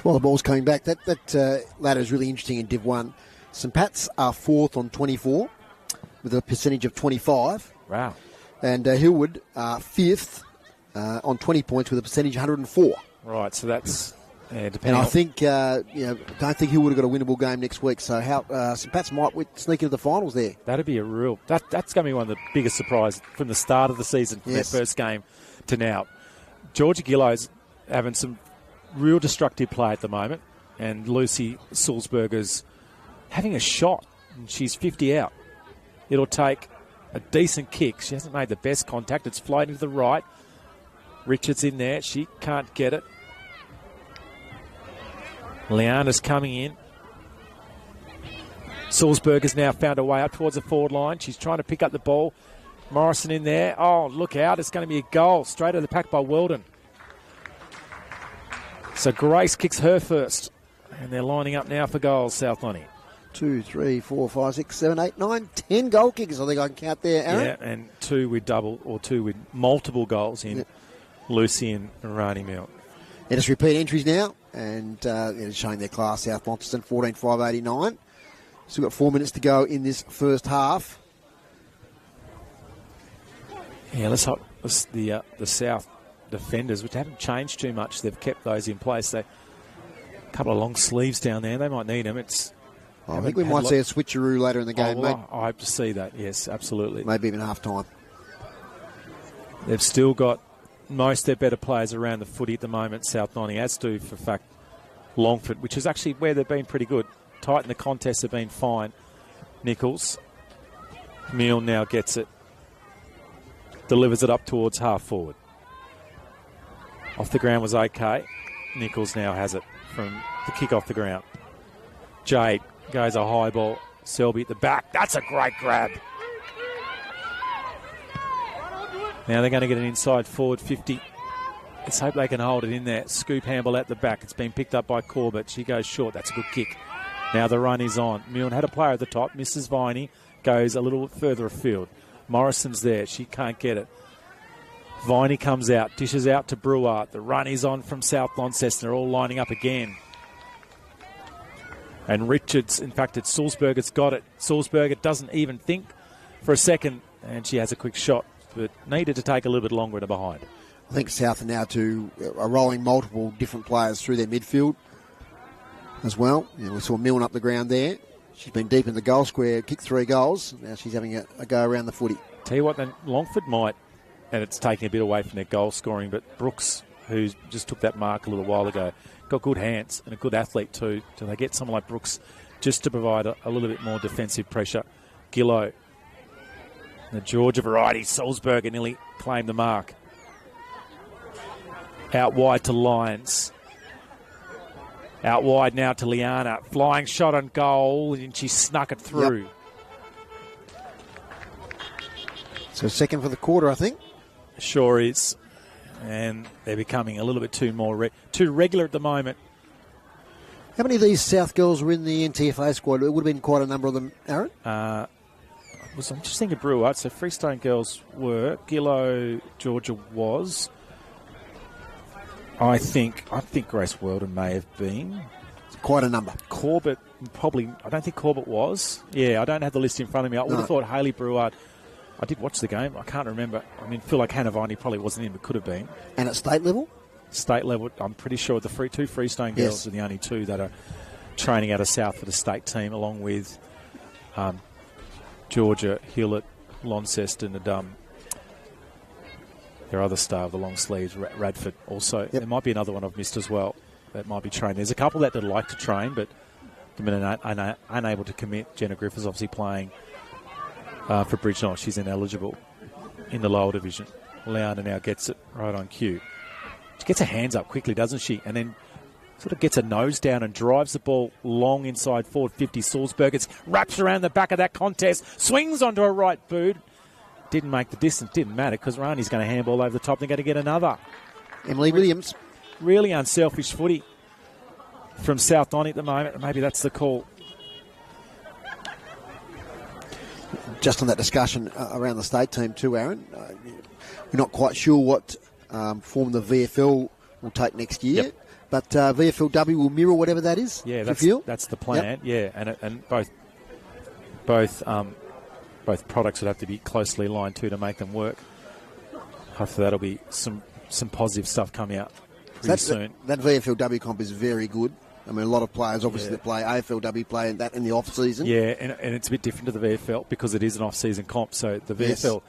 While the ball's coming back, that ladder is really interesting in Div 1. St Pat's are 4th on 24 with a percentage of 25. Wow. And Hillwood are 5th on 20 points with a percentage of 104. Right, so that's depending. And I think, don't think Hillwood have got a winnable game next week. So St Pat's might sneak into the finals there. That'd be that's going to be one of the biggest surprises from the start of the season, from their first game to now. Georgia Gillo's having some real destructive play at the moment, and Lucy Sulzberger's having a shot, and she's 50 out. It'll take a decent kick. She hasn't made the best contact. It's floating to the right. Richards in there. She can't get it. Liana's coming in. Sulzberger's now found a way up towards the forward line. She's trying to pick up the ball. Morrison in there. Oh, look out. It's going to be a goal. Straight out of the pack by Weldon. So Grace kicks her first. And they're lining up now for goals, South Lonnie. 2, 3, 4, 5, 6, 7, 8, 9, 10 goal kickers. I think I can count there, Aaron. Yeah, and 2 with multiple goals in Lucy and Rani Mill. Let us repeat entries now. And showing their class, South Launceston, 14,589. Still got 4 minutes to go in this first half. Yeah, let's hope the South defenders, which haven't changed too much, they've kept those in place. A couple of long sleeves down there. They might need them. I think we might see a switcheroo later in the game, mate. I hope to see that, yes, absolutely. Maybe even half-time. They've still got most of their better players around the footy at the moment, South Nottingham, as do, for fact, Longford, which is actually where they've been pretty good. Tight in the contest, have been fine. Nichols. Meal now gets it. Delivers it up towards half forward. Off the ground was okay. Nichols now has it from the kick off the ground. Jade goes a high ball. Selby at the back. That's a great grab. Now they're going to get an inside forward 50. Let's hope they can hold it in there. Scoop handball at the back. It's been picked up by Corbett. She goes short. That's a good kick. Now the run is on. Milne had a player at the top. Mrs. Viney goes a little further afield. Morrison's there. She can't get it. Viney comes out. Dishes out to Brewer. The run is on from South Launceston. They're all lining up again. And Richards, in fact, it's Sulzberger's got it. Sulzberger doesn't even think for a second. And she has a quick shot, but needed to take a little bit longer to behind. I think South are now are rolling multiple different players through their midfield as well. We saw Milne up the ground there. She's been deep in the goal square, kicked 3 goals. Now she's having a go around the footy. Tell you what, then Longford might, and it's taking a bit away from their goal scoring, but Brooks, who just took that mark a little while ago, got good hands and a good athlete too. Do they get someone like Brooks just to provide a little bit more defensive pressure? Gillow, the Georgia variety, Sulzberger nearly claimed the mark. Out wide to Lyons. Out wide now to Liana. Flying shot on goal, and she snuck it through. Yep. So second for the quarter, I think. Sure is. And they're becoming a little bit too regular at the moment. How many of these South girls were in the NTFA squad? It would have been quite a number of them, Aaron. I'm just thinking Brewer. So Freestone girls were. Gillow, Georgia was. I think Grace Weldon may have been. It's quite a number. Corbett, probably. I don't think Corbett was. Yeah, I don't have the list in front of me. I would have thought Hayley Brewer. I did watch the game. I can't remember. I feel like Hannah Viney probably wasn't in, but could have been. And at state level? State level, I'm pretty sure the two Freestone girls are the only 2 that are training out of South for the state team, along with Georgia, Hewlett, Launceston, and their other star of the long sleeves, Radford. Also, there might be another one I've missed as well that might be trained. There's a couple that would like to train, but have been unable to commit. Jenna Griffiths obviously playing for Bridgenoll. She's ineligible in the lower division. Leona now gets it right on cue. She gets her hands up quickly, doesn't she? And then sort of gets her nose down and drives the ball long inside forward 50. Sulzberger wraps around the back of that contest, swings onto a right boot. Didn't make the distance, didn't matter because Rani's going to handball over the top. They're going to get another. Emily Williams. Really unselfish footy from South Donny at the moment. Maybe that's the call. just on that discussion around the state team too, Aaron, we're not quite sure what form the VFL will take next year. Yep. But VFLW will mirror whatever that is. Yeah, that's the plan. Yep. Yeah, and both products would have to be closely aligned too to make them work. Hopefully that'll be some positive stuff coming out pretty soon. That VFLW comp is very good. I mean, a lot of players obviously that play AFLW play that in the off season. Yeah, and it's a bit different to the VFL because it is an off season comp. So the VFL,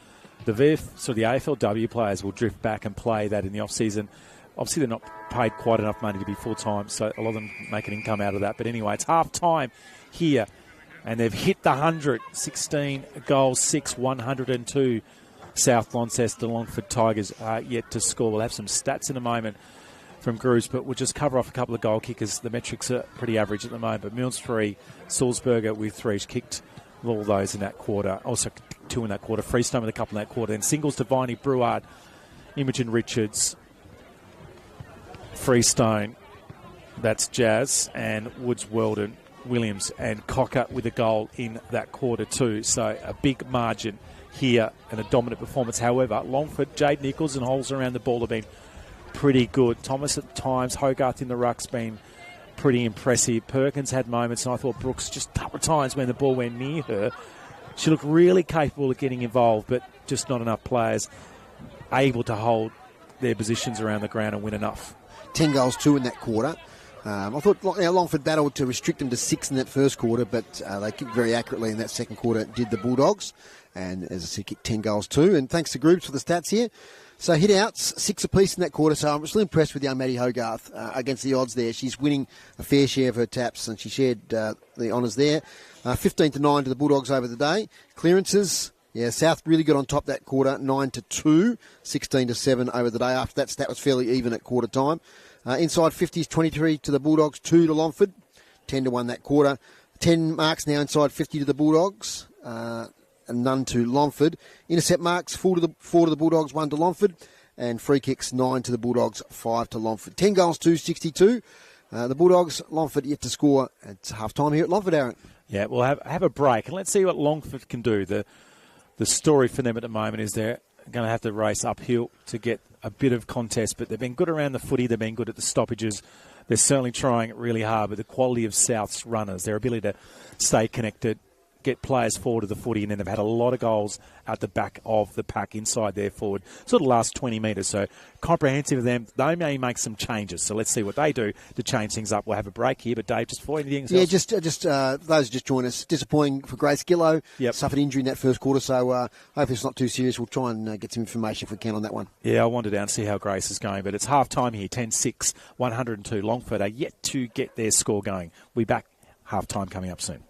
the AFLW players will drift back and play that in the off season. Obviously, they're not paid quite enough money to be full-time, so a lot of them make an income out of that. But anyway, it's half-time here, and they've hit the 100. 16 goals, 6, 102. South Launceston, Longford Tigers are yet to score. We'll have some stats in a moment from Grooves, but we'll just cover off a couple of goal kickers. The metrics are pretty average at the moment, but Milnes 3, Salzburger with 3. He's kicked all those in that quarter. Also 2 in that quarter. Freestone with a couple in that quarter. Then singles to Viney, Bruard, Imogen Richards, Freestone, that's Jazz, and Woods, Weldon, Williams, and Cocker with a goal in that quarter too. So a big margin here and a dominant performance. However, Longford, Jade Nichols and holes around the ball have been pretty good. Thomas at times, Hogarth in the ruck's been pretty impressive. Perkins had moments, and I thought Brooks just a couple of times when the ball went near her, she looked really capable of getting involved, but just not enough players able to hold their positions around the ground and win enough. 10 goals, 2 in that quarter. I thought Longford battled to restrict them to 6 in that first quarter, but they kicked very accurately in that second quarter, did the Bulldogs. And as I said, kicked 10 goals, 2. And thanks to Groups for the stats here. So hit-outs, 6 apiece in that quarter. So I'm really impressed with young Maddie Hogarth against the odds there. She's winning a fair share of her taps, and she shared the honours there. 15-9 to the Bulldogs over the day. Clearances, South really got on top that quarter, 9-2, 16-7 over the day. After that, stat was fairly even at quarter time. Inside 50s, 23 to the Bulldogs, 2 to Longford, 10-1 that quarter. 10 marks now inside 50 to the Bulldogs, and none to Longford. Intercept marks, 4 to the Bulldogs, 1 to Longford, and free kicks, 9 to the Bulldogs, 5 to Longford. 10 goals, 2, 62. The Bulldogs, Longford yet to score. It's half-time here at Longford, Aaron. Yeah, we'll have a break, and let's see what Longford can do. The story for them at the moment is they're going to have to race uphill to get a bit of contest, but they've been good around the footy. They've been good at the stoppages. They're certainly trying really hard, but the quality of South's runners, their ability to stay connected, get players forward to the footy, and then they've had a lot of goals at the back of the pack inside their forward, sort of last 20 metres. So comprehensive of them. They may make some changes. So let's see what they do to change things up. We'll have a break here, but Dave, just before anything else? Yeah, just those who just joined us. Disappointing for Grace Gillow. Yep. Suffered injury in that first quarter, so hopefully it's not too serious. We'll try and get some information if we can on that one. Yeah, I'll wander down and see how Grace is going, but it's half-time here, 10-6, 102. Longford are yet to get their score going. We'll be back half-time coming up soon.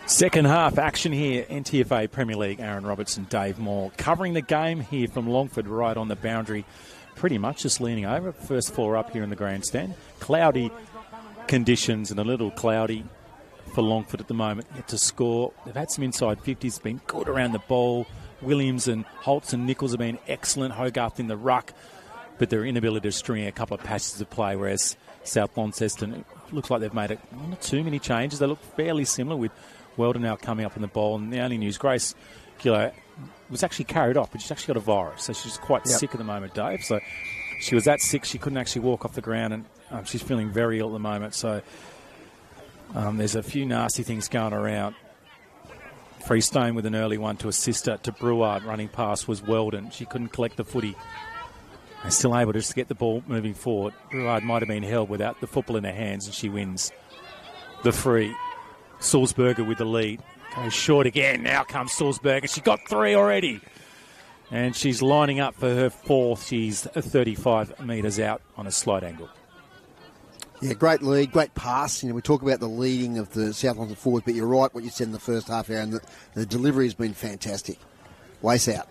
Second half action here, NTFA Premier League, Aaron Robertson, Dave Moore. Covering the game here from Longford, right on the boundary, pretty much just leaning over. First floor up here in the grandstand. Cloudy conditions and a little cloudy for Longford at the moment. Yet to score. They've had some inside 50s, been good around the ball. Williams and Holtz and Nichols have been excellent. Hogarth in the ruck, but their inability to string a couple of passes of play, whereas South Launceston, looks like they've made not too many changes. They look fairly similar with Weldon now coming up in the ball, and the only news, Grace Gillow was actually carried off, but she's actually got a virus, so she's quite sick at the moment, Dave. So she was that sick she couldn't actually walk off the ground, and she's feeling very ill at the moment. So there's a few nasty things going around. Freestone with an early one to assist her to Breward. Running past was Weldon. She couldn't collect the footy. They're still able just to get the ball moving forward. Breward might have been held without the football in her hands, and she wins the free. Salzberger with the lead. Goes short again. Now comes Salzberger. She got 3 already. And she's lining up for her 4th. She's 35 metres out on a slight angle. Yeah, great lead, great pass. We talk about the leading of the South London forwards, but you're right what you said in the first half, Aaron. The delivery has been fantastic. Waist out.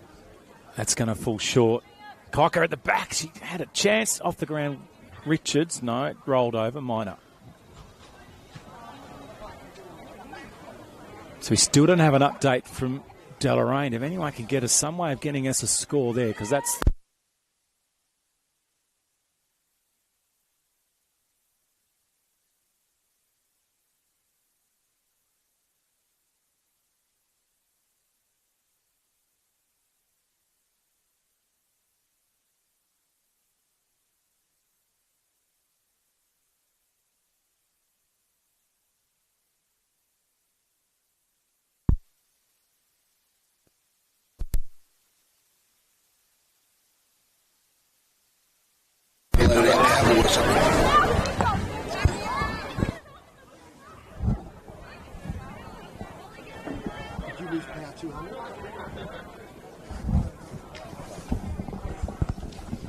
That's going to fall short. Cocker at the back. She had a chance off the ground. Richards, no, it rolled over. Minor. So we still don't have an update from Deloraine. If anyone can get us some way of getting us a score there, because that's...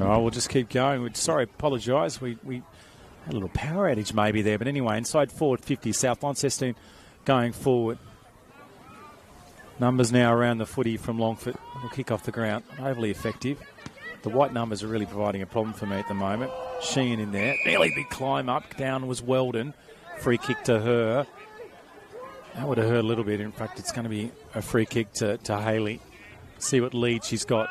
Oh, we'll just keep going. Sorry, apologise. We had a little power outage maybe there. But anyway, inside forward 50, South Launceston going forward. Numbers now around the footy from Longford. Will kick off the ground. Overly effective. The white numbers are really providing a problem for me at the moment. Sheehan in there. Nearly big climb up. Down was Weldon. Free kick to her. That would have hurt a little bit. In fact, it's going to be a free kick to Haley. See what lead she's got.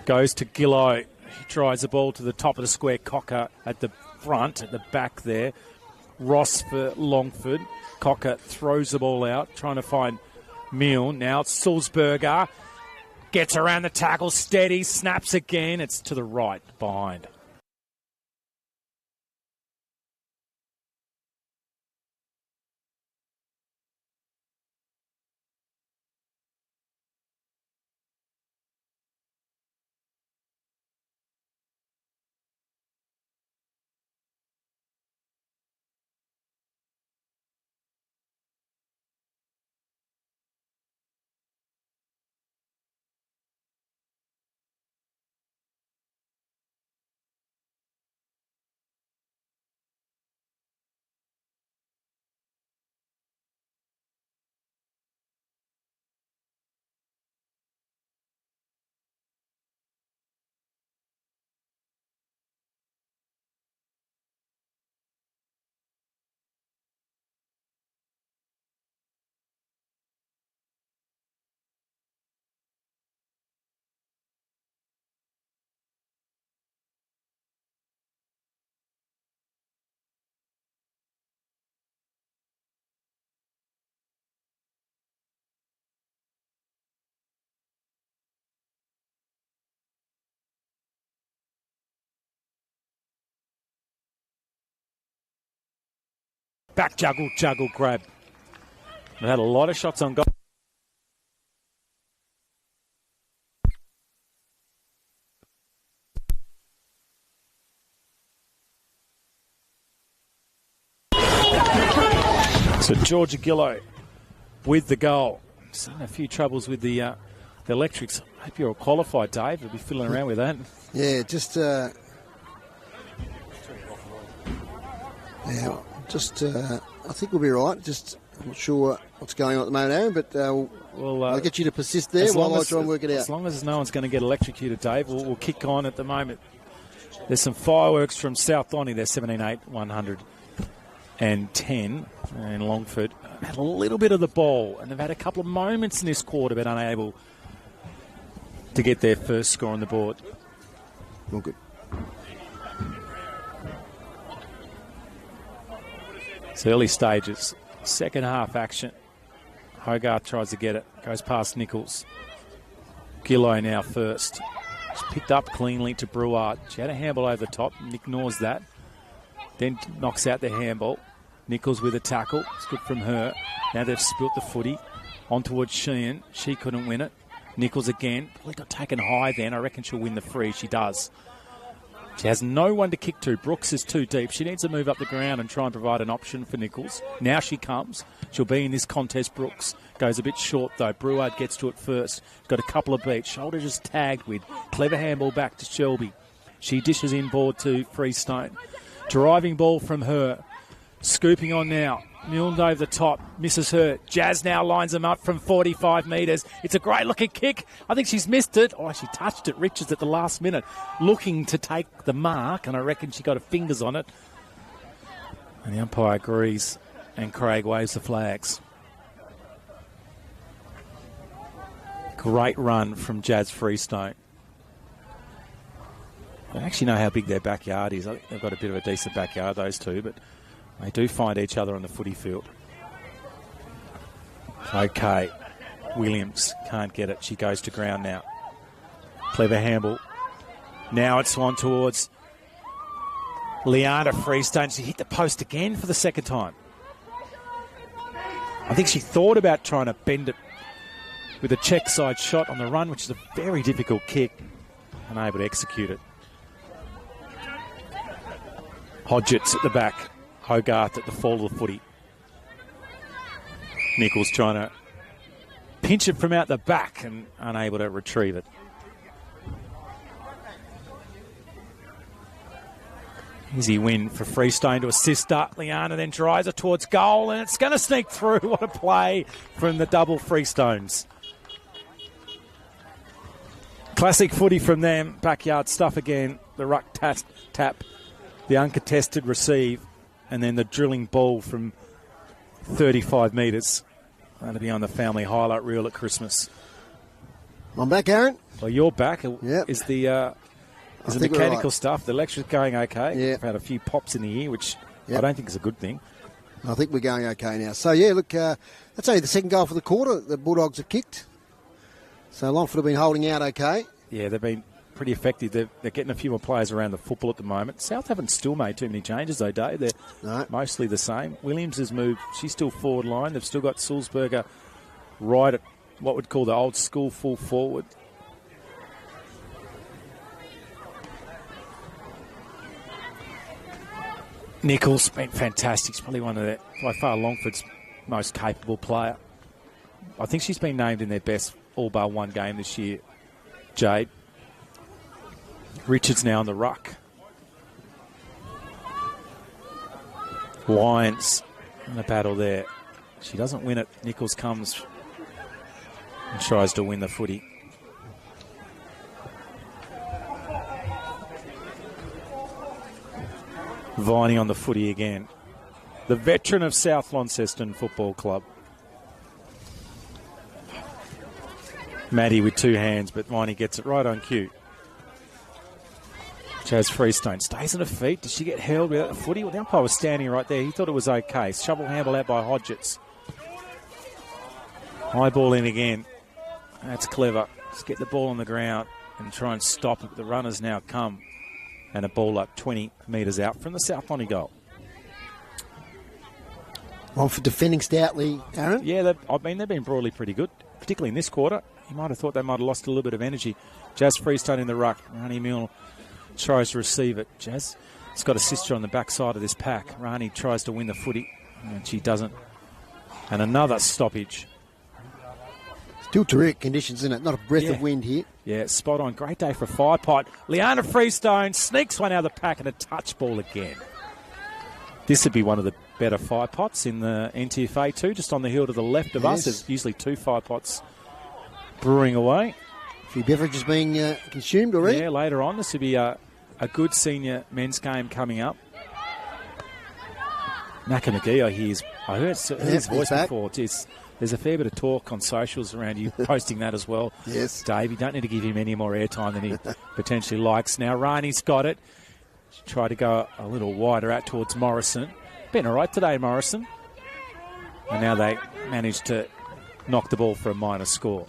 Goes to Gillow. He drives the ball to the top of the square. Cocker at the front, at the back there. Ross for Longford. Cocker throws the ball out, trying to find Milne. Now it's Salzberger. Gets around the tackle, steady, snaps again. It's to the right, behind. Back juggle, grab. They've had a lot of shots on goal. So Georgia Gillow with the goal. Seen a few troubles with the electrics. I hope you're all qualified, Dave. You'll be fiddling around with that. Yeah, just I think we'll be right. Just I'm not sure what's going on at the moment, Aaron, but I'll get you to persist there while I try and work it out. As long as no one's going to get electrocuted, Dave, we'll kick on at the moment. There's some fireworks from South Lonnie. They're 17-8, 110, and Longford had a little bit of the ball, and they've had a couple of moments in this quarter, but unable to get their first score on the board. All good. It's early stages. Second half action. Hogarth tries to get it. Goes past Nichols. Gillow now first. She's picked up cleanly to Bruard. She had a handball over the top. Ignores that. Then knocks out the handball. Nichols with a tackle. It's good from her. Now they've spilt the footy. On towards Sheehan. She couldn't win it. Nichols again. Probably got taken high then. I reckon she'll win the free. She does. She has no one to kick to. Brooks is too deep. She needs to move up the ground and try and provide an option for Nichols. Now she comes. She'll be in this contest. Brooks goes a bit short, though. Bruard gets to it first. Got a couple of beats. Shoulder just tagged with. Clever handball back to Shelby. She dishes inboard to Freestone. Driving ball from her. Scooping on now. Milne over the top. Misses her. Jazz now lines them up from 45 metres. It's a great-looking kick. I think she's missed it. Oh, she touched it. Richards at the last minute. Looking to take the mark, and I reckon she got her fingers on it. And the umpire agrees, and Craig waves the flags. Great run from Jazz Freestone. They actually know how big their backyard is. I think they've got a bit of a decent backyard, those two, but they do find each other on the footy field. Okay. Williams can't get it. She goes to ground now. Clever handball. Now it's on towards Liana Freestone. She hit the post again for the second time. I think she thought about trying to bend it with a check side shot on the run, which is a very difficult kick. Unable to execute it. Hodgetts at the back. Hogarth at the fall of the footy. Nichols trying to pinch it from out the back and unable to retrieve it. Easy win for Freestone to assist up. Liana then drives it towards goal, and it's going to sneak through. What a play from the double Freestones. Classic footy from them. Backyard stuff again. The ruck tap. The uncontested receive. And then the drilling ball from 35 metres. That'll be on the family highlight reel at Christmas. I'm back, Aaron. Well, you're back. Yep. Is the mechanical right. stuff. The lecture's going okay. Yeah. I've had a few pops in the ear, which Yep. I don't think is a good thing. I think we're going okay now. So, yeah, look, that's only the second goal for the quarter. The Bulldogs have kicked. So Longford have been holding out okay. Yeah, they've been pretty effective. They're getting a few more players around the football at the moment. South haven't still made too many changes, though, Dave. They're mostly the same. Williams has moved. She's still forward line. They've still got Sulzberger right at what we'd call the old school full forward. Nichols been fantastic. She's probably one of by far Longford's most capable player. I think she's been named in their best all bar one game this year, Jade. Richards now on the ruck. Lyons in a battle there. She doesn't win it. Nichols comes and tries to win the footy. Viney on the footy again. The veteran of South Launceston Football Club. Maddie with two hands, but Viney gets it right on cue. Jazz Freestone stays on her feet. Did she get held without the footy? Well, the umpire was standing right there. He thought it was okay. Shovel handball out by Hodgetts. High ball in again. That's clever. Let's get the ball on the ground and try and stop it. The runners now come. And a ball up 20 metres out from the South Lonnie goal. Longford defending stoutly, Aaron. Yeah, they've been broadly pretty good, particularly in this quarter. You might have thought they might have lost a little bit of energy. Jazz Freestone in the ruck. Rani Milne tries to receive it. Jazz has got a sister on the backside of this pack. Rani tries to win the footy, and she doesn't. And another stoppage. Still terrific conditions, isn't it? Not a breath of wind here. Yeah, spot on. Great day for a fire pot. Liana Freestone sneaks one out of the pack and a touch ball again. This would be one of the better fire pots in the NTFA too, just on the hill to the left of us. There's usually 2 fire pots brewing away. A few beverages being consumed already. Yeah, later on. This would be a good senior men's game coming up. Macca McGee, I heard his voice before. There's a fair bit of talk on socials around you posting that as well. Yes. Dave, you don't need to give him any more airtime than he potentially likes. Now, Rani's got it. She tried to go a little wider out towards Morrison. Been all right today, Morrison. And now they managed to knock the ball for a minor score.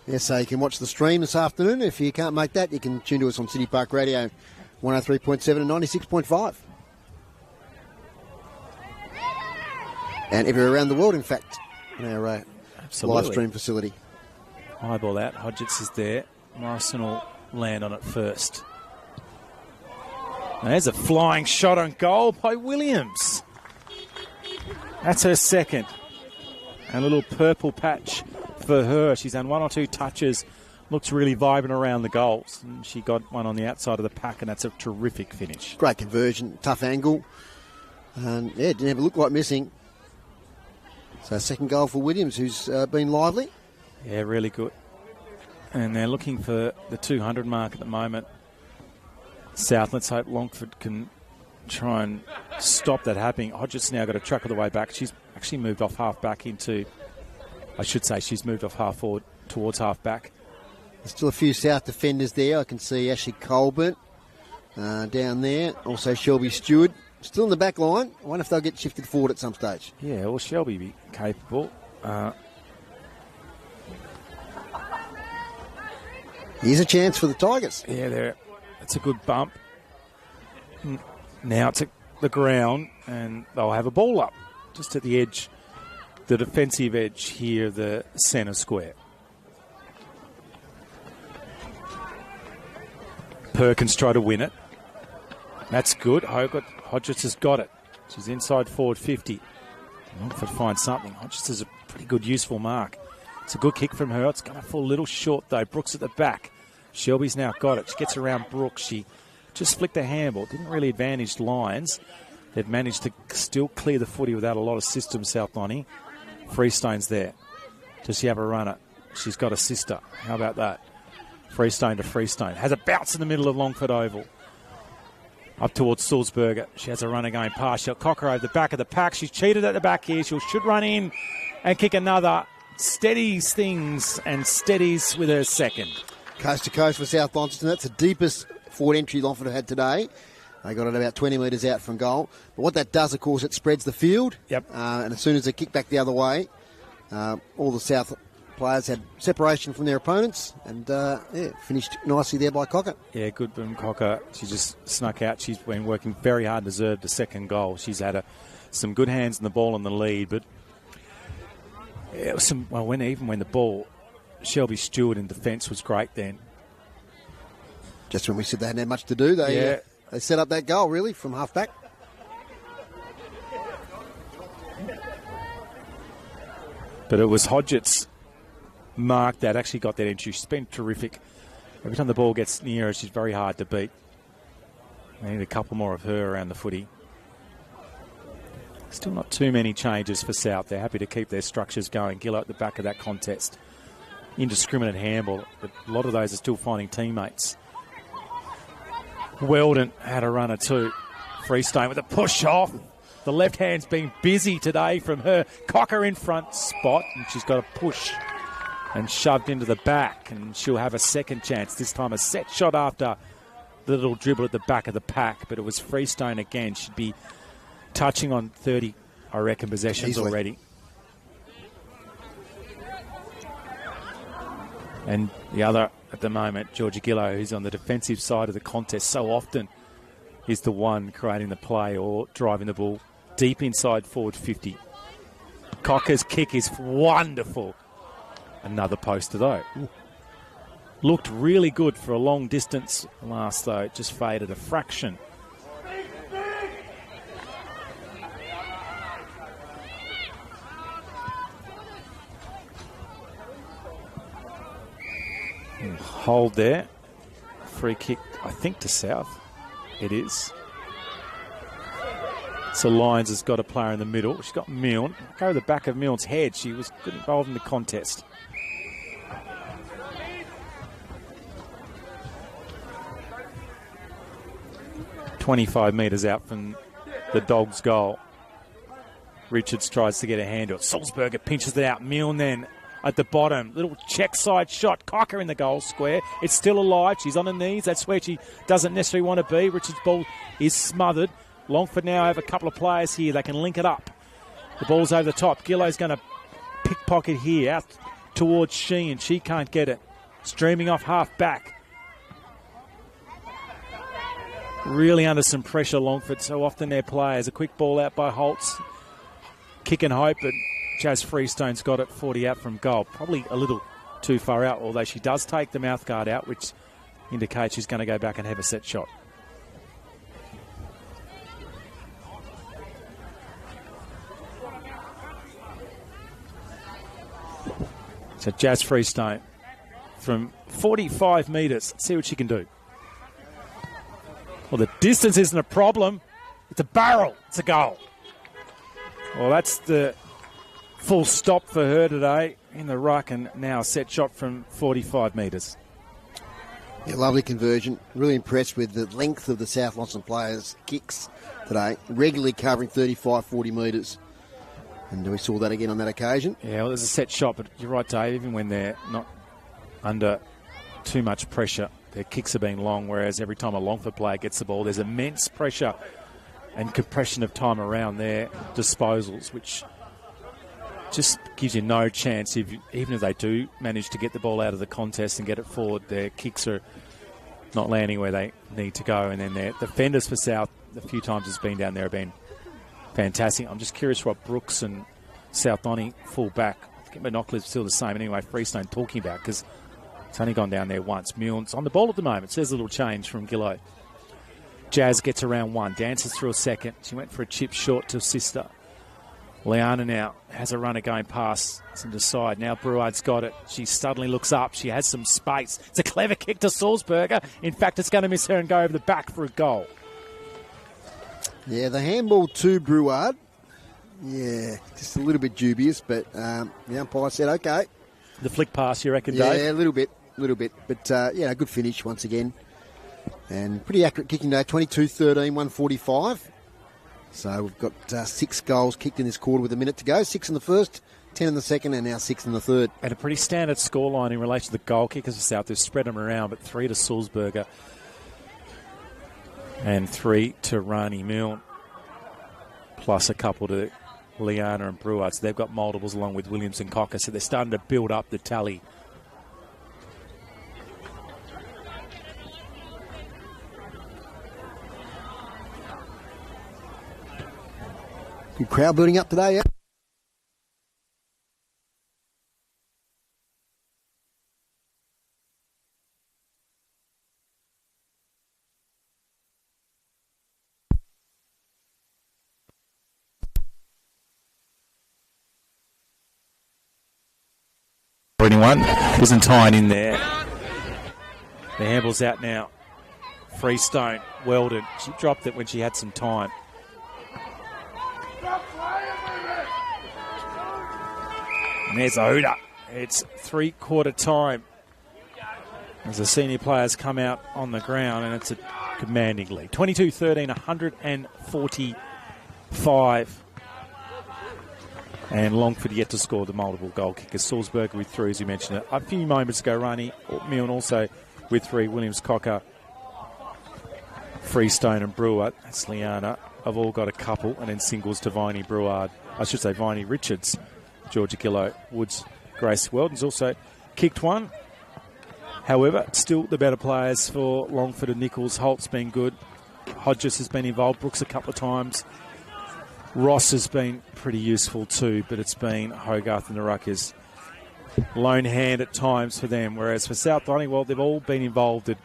Yes, so you can watch the stream this afternoon. If you can't make that, you can tune to us on City Park Radio 103.7 and 96.5. And everywhere around the world, in fact, on our live stream facility. Eyeball out. Hodgetts is there. Morrison will land on it first. And there's a flying shot on goal by Williams. That's her second. And a little purple patch for her. She's done 1 or 2 touches. Looks really vibrant around the goals. And she got one on the outside of the pack, and that's a terrific finish. Great conversion, tough angle. And yeah, didn't ever look like missing. So second goal for Williams, who's been lively. Yeah, really good. And they're looking for the 200 mark at the moment. South, let's hope Longford can try and stop that happening. Hodgetts now got a truck of the way back. She's actually moved off half back into, I should say she's moved off half forward towards half back. There's still a few South defenders there. I can see Ashley Colbert down there. Also Shelby Stewart. Still in the back line. I wonder if they'll get shifted forward at some stage. Yeah, well, Shelby be capable. Here's a chance for the Tigers. Yeah, it's a good bump. Now it's at the ground, and they'll have a ball up just at the edge, the defensive edge here, the centre square. Perkins try to win it. That's good. Hodgetts has got it. She's inside forward 50. Longford finds something. Hodgetts is a pretty good, useful mark. It's a good kick from her. It's going to fall a little short, though. Brooks at the back. Shelby's now got it. She gets around Brooks. She just flicked a handball. Didn't really advantage Lions. They've managed to still clear the footy without a lot of system, South Lonnie. Freestone's there. Does she have a runner? She's got a sister. How about that? Freestone to Freestone. Has a bounce in the middle of Longford Oval. Up towards Sulzberger. She has a runner going past. She'll cock her over the back of the pack. She's cheated at the back here. She should run in and kick another. Steadies things and steadies with her second. Coast to coast for South Launceston. That's the deepest forward entry Longford have had today. They got it about 20 metres out from goal. But what that does, of course, it spreads the field. Yep. And as soon as they kick back the other way, all the South players had separation from their opponents and finished nicely there by Cocker. Yeah, good from Cocker. She just snuck out. She's been working very hard and deserved a second goal. She's had some good hands in the ball in the lead, but it was when the ball, Shelby Stewart in defence was great then. Just when we said they hadn't had much to do, they set up that goal really from half back. But it was Hodgetts' mark that actually got that entry. She's been terrific. Every time the ball gets near her, she's very hard to beat. They need a couple more of her around the footy. Still not too many changes for South. They're happy to keep their structures going. Gillow at the back of that contest. Indiscriminate handball, but a lot of those are still finding teammates. Weldon had a runner too. Freestone with a push off. The left hand's been busy today from her. Cocker in front spot, and she's got a push and shoved into the back, and she'll have a second chance. This time a set shot after the little dribble at the back of the pack, but it was Freestone again. She'd be touching on 30, I reckon, possessions already. And the other at the moment, Georgia Gillow, who's on the defensive side of the contest so often, is the one creating the play or driving the ball deep inside forward 50. Cocker's kick is wonderful. Another poster, though. Looked really good for a long distance last, though. It just faded a fraction. Hold there. Free kick, I think, to South. It is. So Lyons has got a player in the middle. She's got Milne. Go to the back of Milne's head. She was good involved in the contest. "25 metres out from the Dogs' goal. Richards tries to get a hand to it. Sulzberger pinches it out. Milne then at the bottom. Little check side shot. Cocker in the goal square. It's still alive. She's on her knees. That's where she doesn't necessarily want to be. Richards' ball is smothered. Longford now have a couple of players here. They can link it up. The ball's over the top. Gillo's going to pickpocket here out towards Sheehan. She can't get it. Streaming off half back. Really under some pressure, Longford. So often their players. A quick ball out by Holtz. Kick and hope, but Jazz Freestone's got it 40 out from goal. Probably a little too far out, although she does take the mouthguard out, which indicates she's going to go back and have a set shot. So Jazz Freestone from 45 metres. Let's see what she can do. Well, the distance isn't a problem. It's a barrel. It's a goal. Well, that's the full stop for her today in the ruck, and now a set shot from 45 metres. Yeah, lovely conversion. Really impressed with the length of the South Launceston players' kicks today. Regularly covering 35, 40 metres. And we saw that again on that occasion. Yeah, well, there's a set shot, but you're right, Dave, even when they're not under too much pressure, their kicks are being long, whereas every time a Longford player gets the ball, there's immense pressure and compression of time around their disposals, which just gives you no chance. Even if they do manage to get the ball out of the contest and get it forward, their kicks are not landing where they need to go. And then their defenders for South, the few times it's been down there, have been fantastic. I'm just curious what Brooks and South Donny full back. I think Monopoly's still the same anyway. Freestone talking about, because it's only gone down there once. Milne's on the ball at the moment. So there's a little change from Gillow. Jazz gets around one, dances through a second. She went for a chip short to sister. Liana now has a runner going past and decide. Now Bruard's got it. She suddenly looks up. She has some space. It's a clever kick to Sulzberger. In fact, it's going to miss her and go over the back for a goal. Yeah, the handball to Bruard. Yeah, just a little bit dubious, but the umpire said, okay. The flick pass, you reckon, Dave? Yeah, a little bit. But, a good finish once again. And pretty accurate kicking day, 22-13, 145. So we've got 6 goals kicked in this quarter with a minute to go. 6 in the first, 10 in the second, and now 6 in the third. And a pretty standard scoreline in relation to the goal kickers of South. They've spread them around, but 3 to Sulzberger and 3 to Rani Milne, plus a couple to Liana and Bruard. So they've got multiples along with Williams and Cocker. So they're starting to build up the tally. Good crowd building up today, yeah? Anyone? Byzantine in there. The handball's out now. Freestone, Weldon. She dropped it when she had some time. And there's a hooter. It's 3/4 time as the senior players come out on the ground, and it's a commanding lead. 22-13, 145. And Longford yet to score the multiple goal kicker. Sulzberger with 3, as you mentioned it. A few moments ago, Rani Milne also with 3. Williams, Cocker, Freestone and Brewer. That's Liana. I've all got a couple. And then singles to Viney Bruard. I should say Viney Richards, Georgia Gillow, Woods, Grace Weldon's also kicked one. However, still the better players for Longford and Nichols. Holt's been good. Hodges has been involved. Brooks a couple of times. Ross has been pretty useful too, but it's been Hogarth and the Ruckers lone hand at times for them, whereas for South Dining, well, they've all been involved at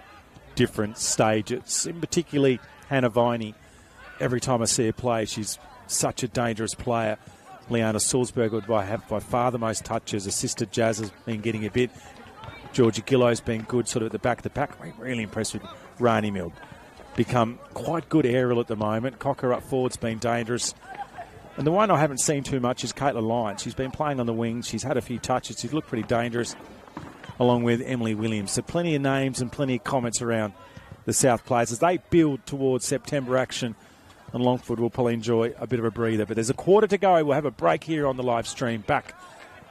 different stages, in particularly Hannah Viney. Every time I see her play, she's such a dangerous player. Leona Salzberg would have by far the most touches. Assisted Jazz has been getting a bit. Georgia Gillo's been good sort of at the back of the pack. I'm really impressed with Rani Mill. Become quite good aerial at the moment. Cocker up forward's been dangerous. And the one I haven't seen too much is Caitlin Lyons. She's been playing on the wings. She's had a few touches. She's looked pretty dangerous, along with Emily Williams. So plenty of names and plenty of comments around the South players as they build towards September action. And Longford will probably enjoy a bit of a breather. But there's a quarter to go. We'll have a break here on the live stream. Back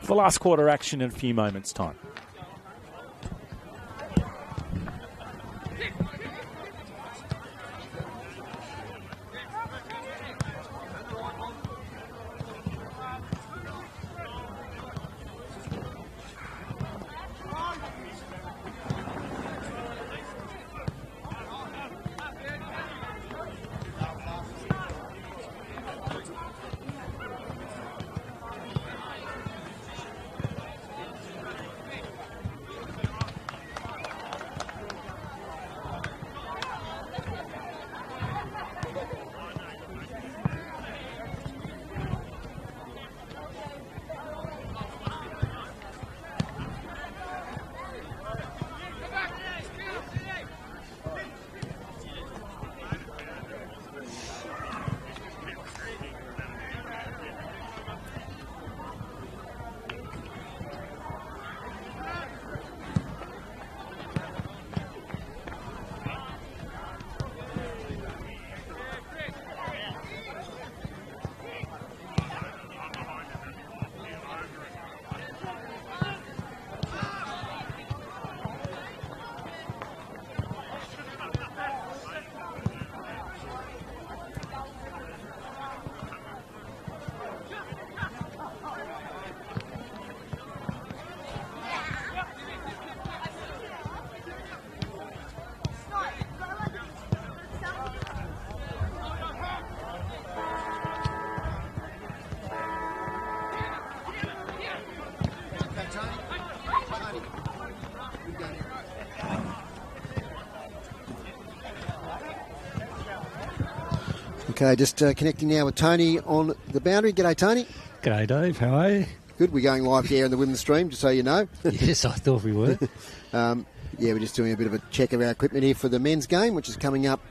for the last quarter action in a few moments' time. Okay, just connecting now with Tony on the boundary. G'day, Tony. G'day, Dave. How are you? Good. We're going live there in the women's stream, just so you know. Yes, I thought we were. Yeah, we're just doing a bit of a check of our equipment here for the men's game, which is coming up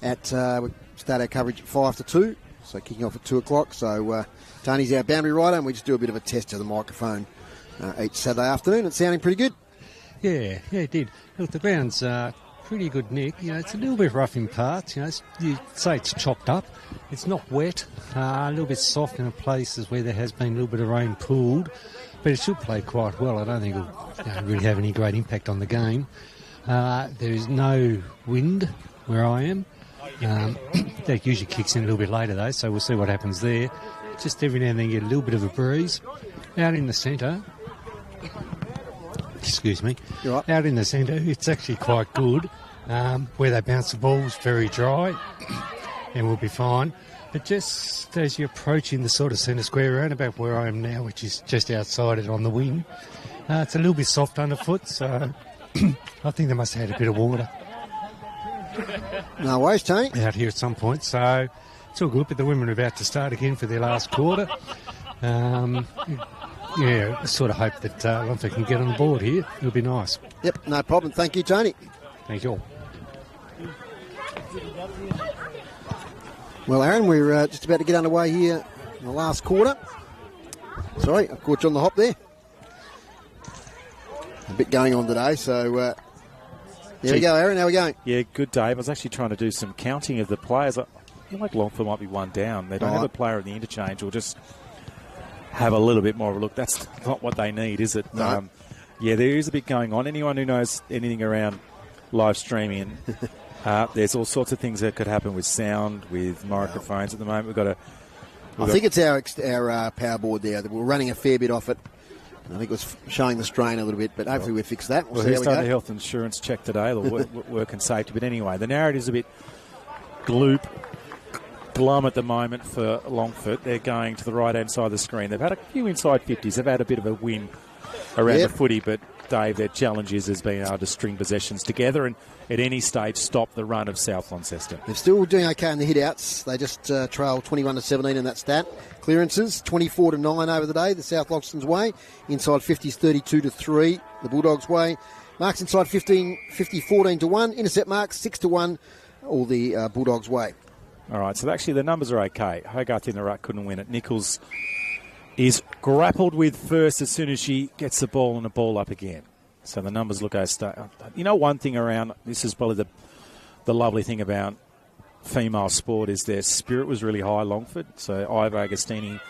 at, we start our coverage at 5 to 2, so kicking off at 2 o'clock. So Tony's our boundary rider, and we just do a bit of a test of the microphone each Saturday afternoon. It's sounding pretty good. Yeah, it did. Look, the ground's pretty good, Nick. You know, it's a little bit rough in parts. You know, you'd say it's chopped up. It's not wet. A little bit soft in places where there has been a little bit of rain pooled, but it should play quite well. I don't think it'll really have any great impact on the game. There is no wind where I am. That usually kicks in a little bit later, though, so we'll see what happens there. Just every now and then you get a little bit of a breeze. Out in the centre, excuse me, You're right. Out in the centre, it's actually quite good. Where they bounce the ball is very dry and we'll be fine. But just as you're approaching the sort of centre square around about where I am now, which is just outside it on the wing, it's a little bit soft underfoot, so I think they must have had a bit of water No worries, Tony. out here at some point. So it's all good, but the women are about to start again for their last quarter. Yeah, sort of hope that Longford can get on the board here. It'll be nice. Yep, no problem. Thank you, Tony. Thank you all. Well, Aaron, we're just about to get underway here in the last quarter. Sorry, I caught you on the hop there. A bit going on today, so there we go, Aaron. How are we going? Yeah, good, Dave. I was actually trying to do some counting of the players. I feel like Longford might be one down. They don't have a player in the interchange. We'll just have a little bit more of a look. That's not what they need, is it? No. Yeah, there is a bit going on. Anyone who knows anything around live streaming, there's all sorts of things that could happen with sound, with microphones at the moment. I think it's our power board there. We're running a fair bit off it. I think it was showing the strain a little bit, but hopefully we'll fix that. Well, who's done the health insurance check today, or work and safety? But anyway, the narrative's a bit gloop. glum at the moment for Longford. They're going to the right-hand side of the screen. They've had a few inside 50s. They've had a bit of a win around the footy, but Dave, their challenge has been able to string possessions together and at any stage stop the run of South Launceston. They're still doing okay in the hit-outs. They just trail 21-17 in that stat. Clearances, 24-9 over the day, the South Launceston's way. Inside 50s, 32-3, the Bulldogs' way. Marks inside 50, 14-1. Intercept marks, 6-1, all the Bulldogs' way. All right, so actually the numbers are okay. Hogarth in the ruck couldn't win it. Nichols is grappled with first as soon as she gets the ball and the ball up again. So the numbers look okay. You know, one thing around, this is probably the lovely thing about female sport is their spirit was really high, Longford. So Ivo Agostini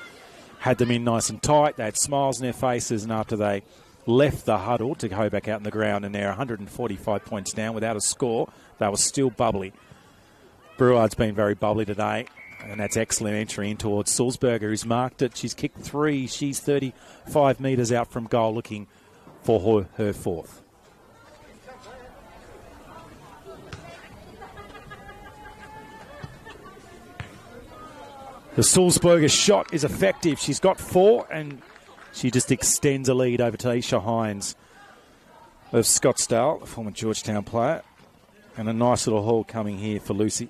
had them in nice and tight. They had smiles on their faces, and after they left the huddle to go back out on the ground, and they're 145 points down without a score, they were still bubbly. Brewart's been very bubbly today. And that's excellent entry in towards Sulzberger, who's marked it. She's kicked 3. She's 35 metres out from goal looking for her fourth. The Sulzberger shot is effective. She's got 4 and she just extends a lead over to Isha Hines of Scottsdale, the former Georgetown player. And a nice little haul coming here for Lucy.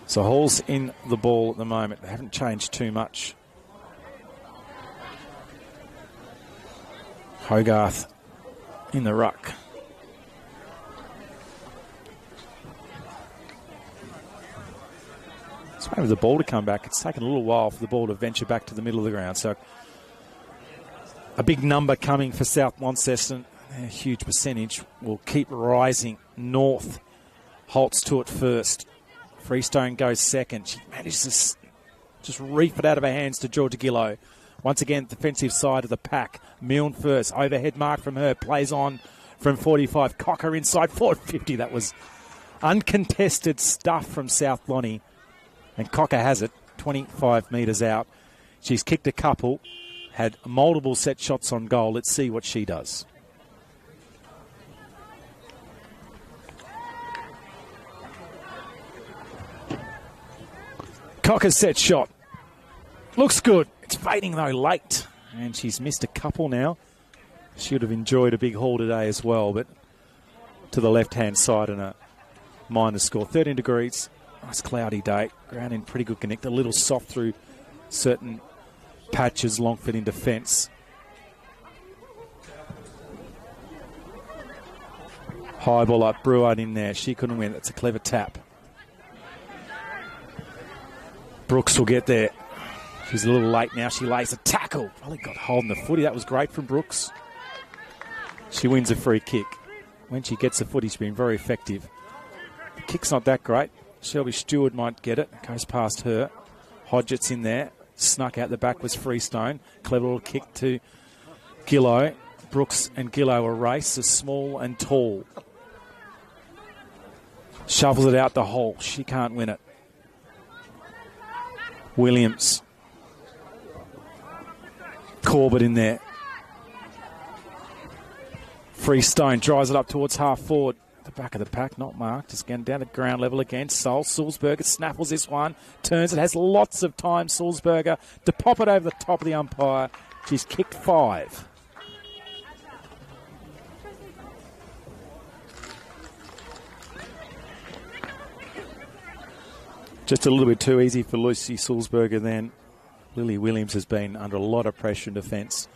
So Hall's in the ball at the moment. They haven't changed too much. Hogarth in the ruck. It's waiting for the ball to come back. It's taken a little while for the ball to venture back to the middle of the ground. So a big number coming for South Launceston. A huge percentage will keep rising north. Holtz to it first. Freestone goes second. She manages to just reef it out of her hands to Georgia Gillow. Once again, defensive side of the pack. Milne first. Overhead mark from her. Plays on from 45. Cocker inside 450. That was uncontested stuff from South Lonnie. And Cocker has it 25 metres out. She's kicked a couple. Had multiple set shots on goal. Let's see what she does. Cocker's set shot. Looks good. It's fading though late. And she's missed a couple now. She would have enjoyed a big haul today as well, but to the left-hand side and a minus score. 13 degrees. Nice cloudy day. Ground in pretty good connect. A little soft through certain patches. Longford in defence. High ball up. Brewer in there. She couldn't win. That's a clever tap. Brooks will get there. She's a little late now. She lays a tackle. Probably got hold in the footy. That was great from Brooks. She wins a free kick. When she gets the footy, she's been very effective. The kick's not that great. Shelby Stewart might get it. Goes past her. Hodgett's in there. Snuck out the back was Freestone. Clever little kick to Gillow. Brooks and Gillow a race. Are small and tall. Shovels it out the hole. She can't win it. Williams. Corbett in there. Freestone drives it up towards half forward. The back of the pack, not marked. Just getting down at ground level again. Sulzberger snaffles this one. Turns it. Has lots of time, Sulzberger, to pop it over the top of the umpire. She's kicked 5. Just a little bit too easy for Lucy Sulzberger then. Lily Williams has been under a lot of pressure in defence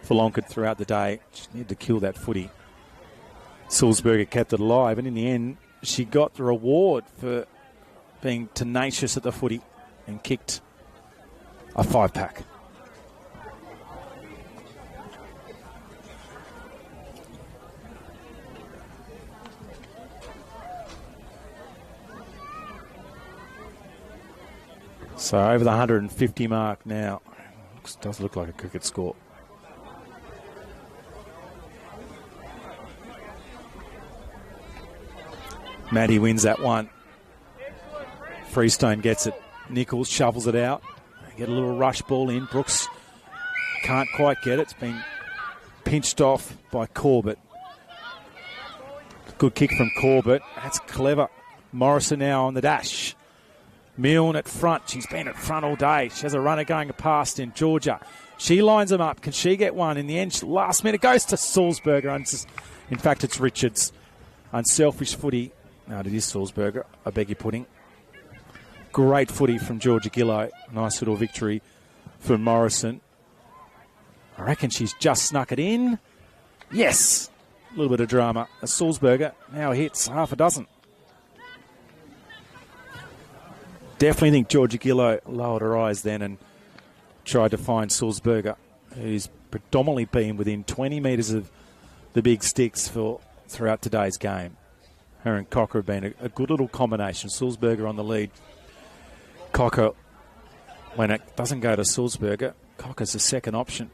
for Longford throughout the day. She needed to kill that footy. Sulzberger kept it alive, and in the end, she got the reward for being tenacious at the footy and kicked a 5-pack. So over the 150 mark now. Does look like a cricket score. Maddie wins that one. Freestone gets it. Nichols shovels it out. Get a little rush ball in. Brooks can't quite get it. It's been pinched off by Corbett. Good kick from Corbett. That's clever. Morrison now on the dash. Milne at front. She's been at front all day. She has a runner going past in Georgia. She lines them up. Can she get one? In the end, last minute goes to Sulzberger. In fact, it's Richards. Unselfish footy. No, it is Sulzberger. I beg your pudding. Great footy from Georgia Gillow. Nice little victory for Morrison. I reckon she's just snuck it in. Yes. A little bit of drama. A Sulzberger now hits half a dozen. Definitely think Georgia Gillow lowered her eyes then and tried to find Sulzberger, who's predominantly been within 20 metres of the big sticks throughout today's game. Her and Cocker have been a good little combination. Sulzberger on the lead. Cocker, when it doesn't go to Sulzberger, Cocker's the second option.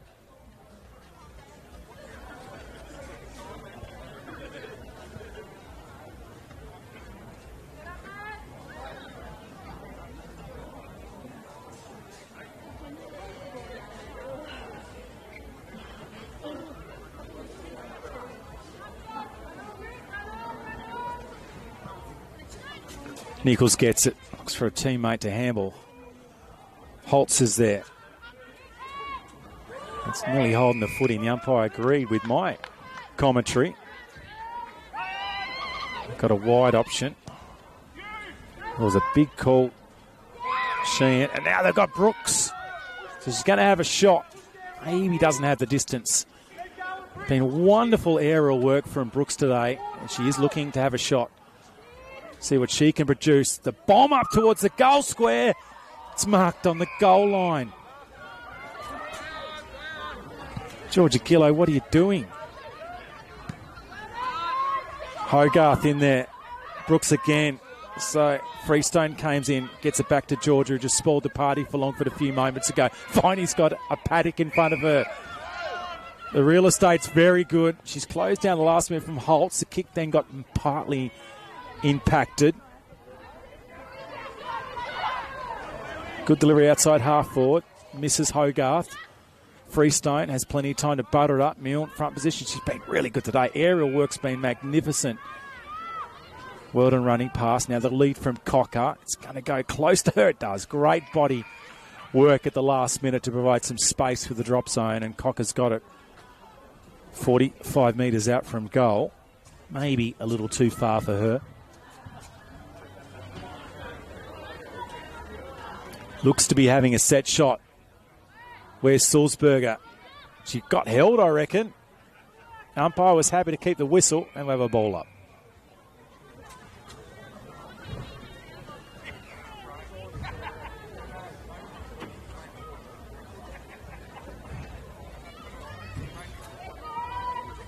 Nichols gets it. Looks for a teammate to handle. Holtz is there. It's nearly holding the footing. The umpire agreed with my commentary. Got a wide option. There was a big call. Sheehan. And now they've got Brooks. So she's going to have a shot. Maybe doesn't have the distance. Been wonderful aerial work from Brooks today. And she is looking to have a shot. See what she can produce. The bomb up towards the goal square. It's marked on the goal line. Georgia Gillow, what are you doing? Hogarth in there. Brooks again. So Freestone comes in, gets it back to Georgia, who just spoiled the party for Longford a few moments ago. Viney's got a paddock in front of her. The real estate's very good. She's closed down the last minute from Holtz. The kick then got partly impacted. Good delivery outside half forward. Misses Hogarth. Freestone has plenty of time to butter it up. Milne, front position. She's been really good today. Aerial work's been magnificent. Well done running pass. Now the lead from Cocker. It's going to go close to her. It does. Great body work at the last minute to provide some space for the drop zone. And Cocker's got it 45 metres out from goal. Maybe a little too far for her. Looks to be having a set shot. Where's Sulzberger? She got held, I reckon. Umpire was happy to keep the whistle and we'll have a ball up.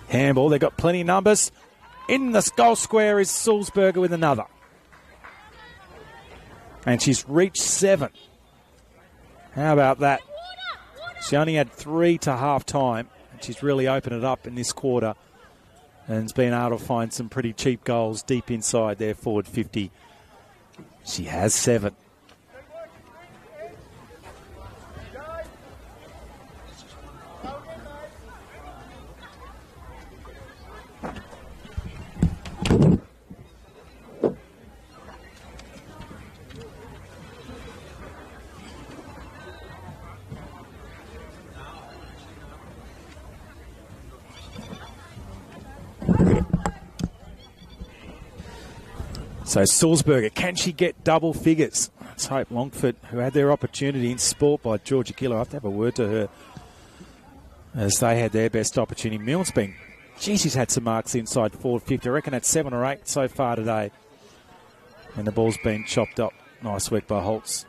Handball, they've got plenty of numbers. In the goal square is Sulzberger with another. And she's reached 7. How about that? She only had 3 to half time. And she's really opened it up in this quarter. And has been able to find some pretty cheap goals deep inside their forward 50. She has 7. So Sulzberger, can she get double figures? Let's hope Longford, who had their opportunity in sport by Georgia Gillow, I have to have a word to her as they had their best opportunity. Milne's been, she's had some marks inside forward 50. I reckon that's 7 or 8 so far today. And the ball's been chopped up. Nice work by Holtz.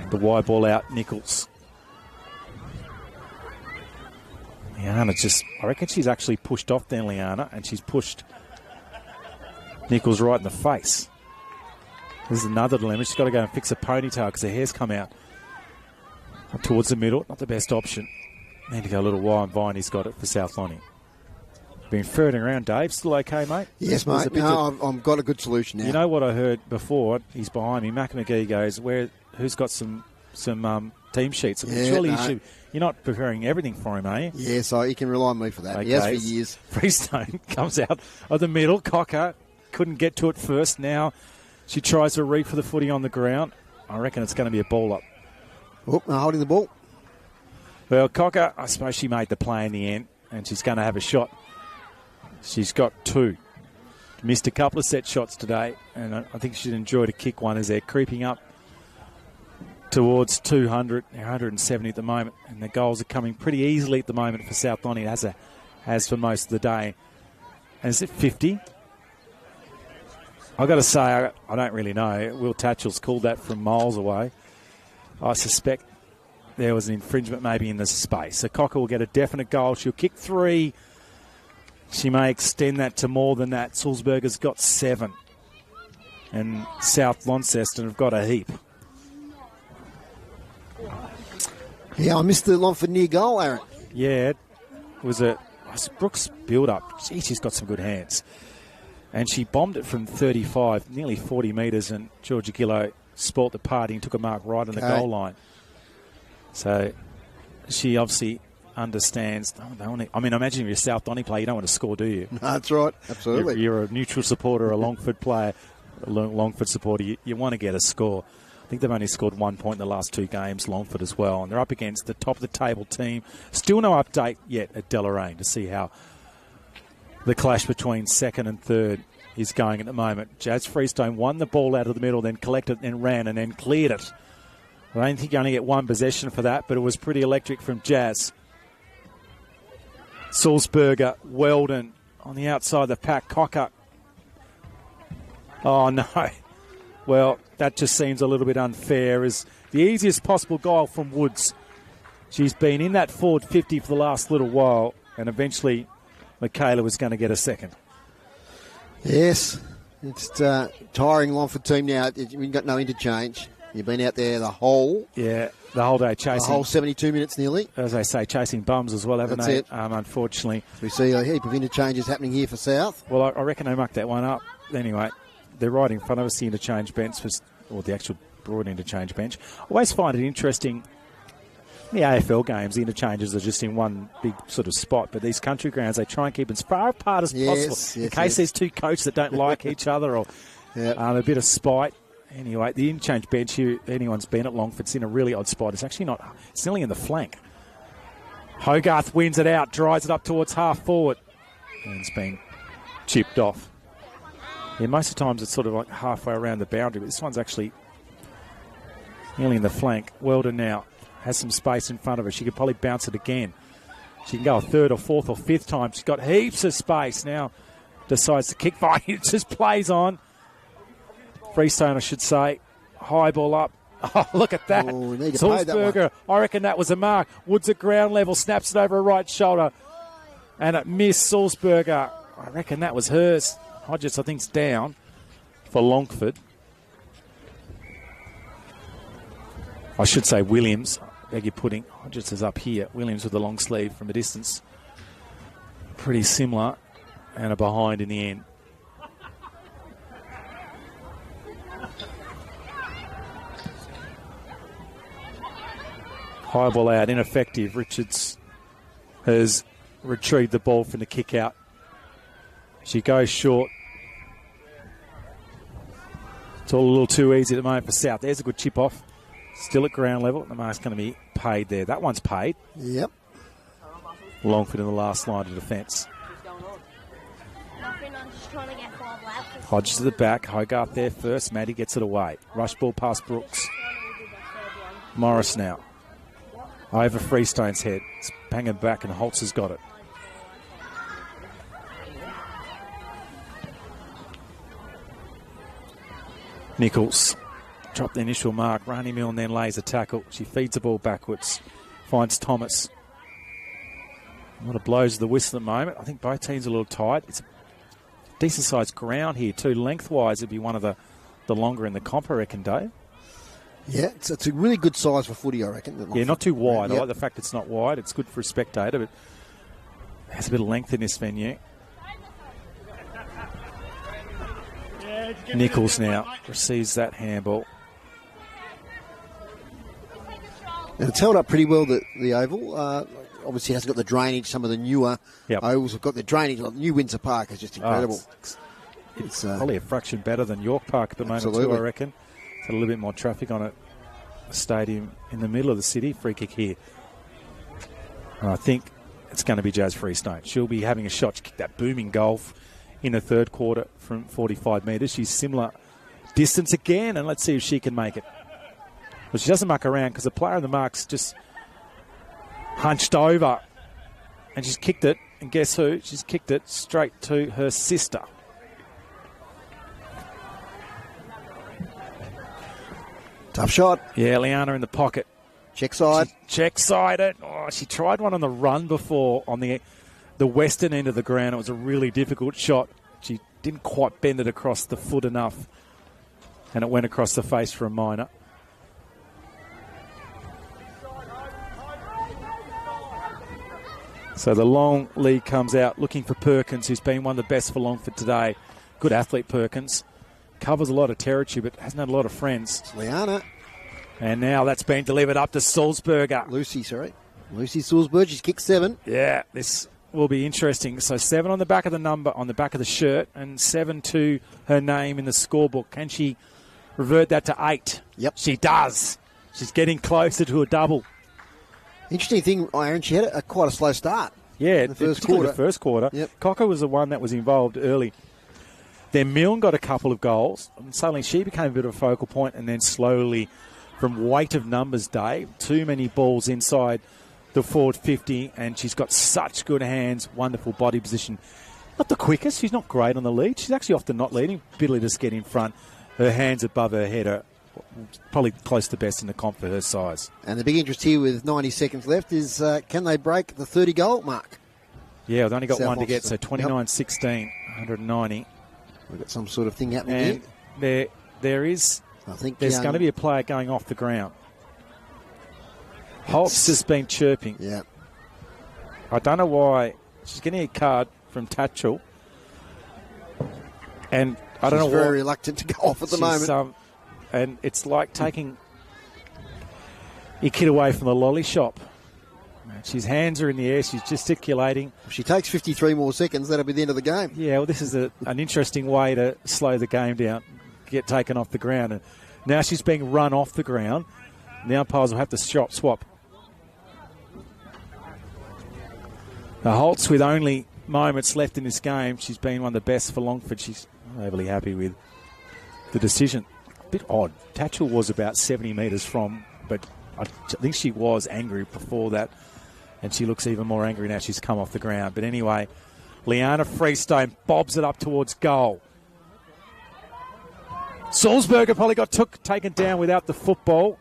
The wide ball out, Nichols. Liana just, I reckon she's actually pushed off then, Liana, and she's pushed Nichols right in the face. This is another dilemma. She's got to go and fix a ponytail because her hair's come out. Up towards the middle, not the best option. Need to go a little wide, and Viney's got it for South Lonnie. Been ferreting around, Dave. Still okay, mate? Yes, mate. No, I've got a good solution now. You know what I heard before? He's behind me. Mac McGee goes, who's got some team sheets? Surely you're not preparing everything for him, are you? Yeah, so he can rely on me for that. Okay. He has for years. Freestone comes out of the middle. Cocker couldn't get to it first. Now she tries to reach for the footy on the ground. I reckon it's going to be a ball up. Oh, holding the ball. Well, Cocker, I suppose she made the play in the end, and she's going to have a shot. She's got 2. Missed a couple of set shots today, and I think she'd enjoy to kick one as they're creeping up towards 200, 170 at the moment, and the goals are coming pretty easily at the moment for South Lonnie, as for most of the day. And is it 50? I've got to say, I don't really know. Will Tatchell's called that from miles away. I suspect there was an infringement maybe in the space. So Cocker will get a definite goal. She'll kick 3. She may extend that to more than that. Sulzberger's got 7. And South Launceston have got a heap. Yeah, I missed the Longford near goal, Aaron. Yeah, it was Brooks build-up. Gee, she's got some good hands. And she bombed it from 35, nearly 40 metres, and Georgia Gillow spoilt the party and took a mark right on the goal line. So she obviously understands. Imagine if you're a South Donny player, you don't want to score, do you? No, that's right, absolutely. You're a neutral supporter, a Longford player, a Longford supporter. You want to get a score. I think they've only scored 1 point in the last 2 games, Longford as well, and they're up against the top of the table team. Still no update yet at Deloraine to see how the clash between second and third is going at the moment. Jazz Freestone won the ball out of the middle, then collected, then ran, and then cleared it. I don't think you only get 1 possession for that, but it was pretty electric from Jazz. Sulzberger, Weldon on the outside of the pack. Cocker. Oh, no. Well, that just seems a little bit unfair. As the easiest possible goal from Woods. She's been in that forward 50 for the last little while, and eventually Michaela was going to get a second. Yes, it's tiring Longford team now. We've got no interchange. You've been out there the whole day chasing. The whole 72 minutes nearly. As they say, chasing bums as well, haven't they? Unfortunately. We see a heap of interchanges happening here for South. Well, I reckon they mucked that one up. Anyway, they're right in front of us, the interchange bench, or the actual broad interchange bench. I always find it interesting. In the AFL games, the interchanges are just in one big sort of spot, but these country grounds, they try and keep as far apart as possible in case there's 2 coaches that don't like each other or a bit of spite. Anyway, the interchange bench here, anyone's been at Longford, it's in a really odd spot. It's actually not, it's nearly in the flank. Hogarth wins it out, drives it up towards half forward, and it's been chipped off. Yeah, most of the times it's sort of like halfway around the boundary, but this one's actually nearly in the flank. Weldon now has some space in front of her. She could probably bounce it again. She can go a 3rd or 4th or 5th time. She's got heaps of space. Now decides to kick fine. It just plays on. Freestone, I should say. High ball up. Oh, look at that. Sulzberger, I reckon that was a mark. Woods at ground level, snaps it over her right shoulder. And it missed Sulzberger. I reckon that was hers. Hodges, I think, is down for Longford. I should say Williams. Beg your pudding. Hodges is up here. Williams with the long sleeve from a distance. Pretty similar. And a behind in the end. High ball out, ineffective. Richards has retrieved the ball from the kick out. She goes short. It's all a little too easy at the moment for South. There's a good chip off. Still at ground level. The mark's going to be paid there. That one's paid. Yep. Longford in the last line of defence. Hodges to the back. Hogarth there first. Maddie gets it away. Rush ball past Brooks. Morris now. Over Freestone's head. It's banging back and Holtz has got it. Nichols dropped the initial mark. Rani Milne then lays a tackle. She feeds the ball backwards. Finds Thomas. A lot of blows to the whistle at the moment. I think both teams are a little tight. It's a decent sized ground here too. Lengthwise, it'd be one of the longer in the comp, I reckon, Dave. Yeah, it's a really good size for footy, I reckon. Yeah, not too wide. Yep. I like the fact it's not wide. It's good for a spectator, but it has a bit of length in this venue. Nichols now receives that handball. And it's held up pretty well, the oval. Obviously hasn't got the drainage. Some of the newer ovals have got the drainage. Like New Windsor Park is just incredible. It's probably a fraction better than York Park at the moment too, I reckon. It's got a little bit more traffic on it. A stadium in the middle of the city. Free kick here. And I think it's going to be Jazz Freestone. She'll be having a shot to kick that booming goal in the third quarter from 45 metres. She's similar distance again, and let's see if she can make it. But she doesn't muck around because the player in the mark's just hunched over, and she's kicked it. And guess who? She's kicked it straight to her sister. Tough shot. Yeah, Liana in the pocket. Check side. Check side it. Oh, she tried one on the run before on the western end of the ground. It was a really difficult shot. She didn't quite bend it across the foot enough, and it went across the face for a minor. So the long lead comes out looking for Perkins, who's been one of the best for Longford today. Good athlete, Perkins. Covers a lot of territory, but hasn't had a lot of friends. It's Liana. And now that's been delivered up to Sulzberger. Lucy Sulzberger. She's kicked 7. Yeah, this will be interesting. So 7 on the back of the number, on the back of the shirt, and 7 to her name in the scorebook. Can she revert that to 8? Yep. She does. She's getting closer to a double. Interesting thing, Aaron, she had quite a slow start. Yeah, in the first quarter. The first quarter. Yep. Cocker was the one that was involved early. Then Milne got a couple of goals, and suddenly she became a bit of a focal point, and then slowly, from weight of numbers day, too many balls inside the forward 50, and she's got such good hands, wonderful body position. Not the quickest, she's not great on the lead. She's actually often not leading, ability to just get in front. Her hands above her head are probably close to best in the comp for her size. And the big interest here with 90 seconds left is can they break the 30-goal mark? Yeah, they've only got one to get, so Launceston. 29-16, 190. We've got some sort of thing happening and there is... I think there's going to be a player going off the ground. Holt's just been chirping. Yeah. I don't know why. She's getting a card from Tatchell. And I don't know why. She's very reluctant to go off at the moment. And it's like taking your kid away from the lolly shop. His hands are in the air. She's gesticulating. If she takes 53 more seconds, that'll be the end of the game. Yeah, well, this is an interesting way to slow the game down, get taken off the ground. And now she's being run off the ground. The umpires will have to swap. The Holtz, with only moments left in this game, she's been one of the best for Longford. She's overly happy with the decision. A bit odd. Tatchell was about 70 metres from, but I think she was angry before that, and she looks even more angry now she's come off the ground. But anyway, Liana Freestone bobs it up towards goal. Sulzberger probably got taken down without the football.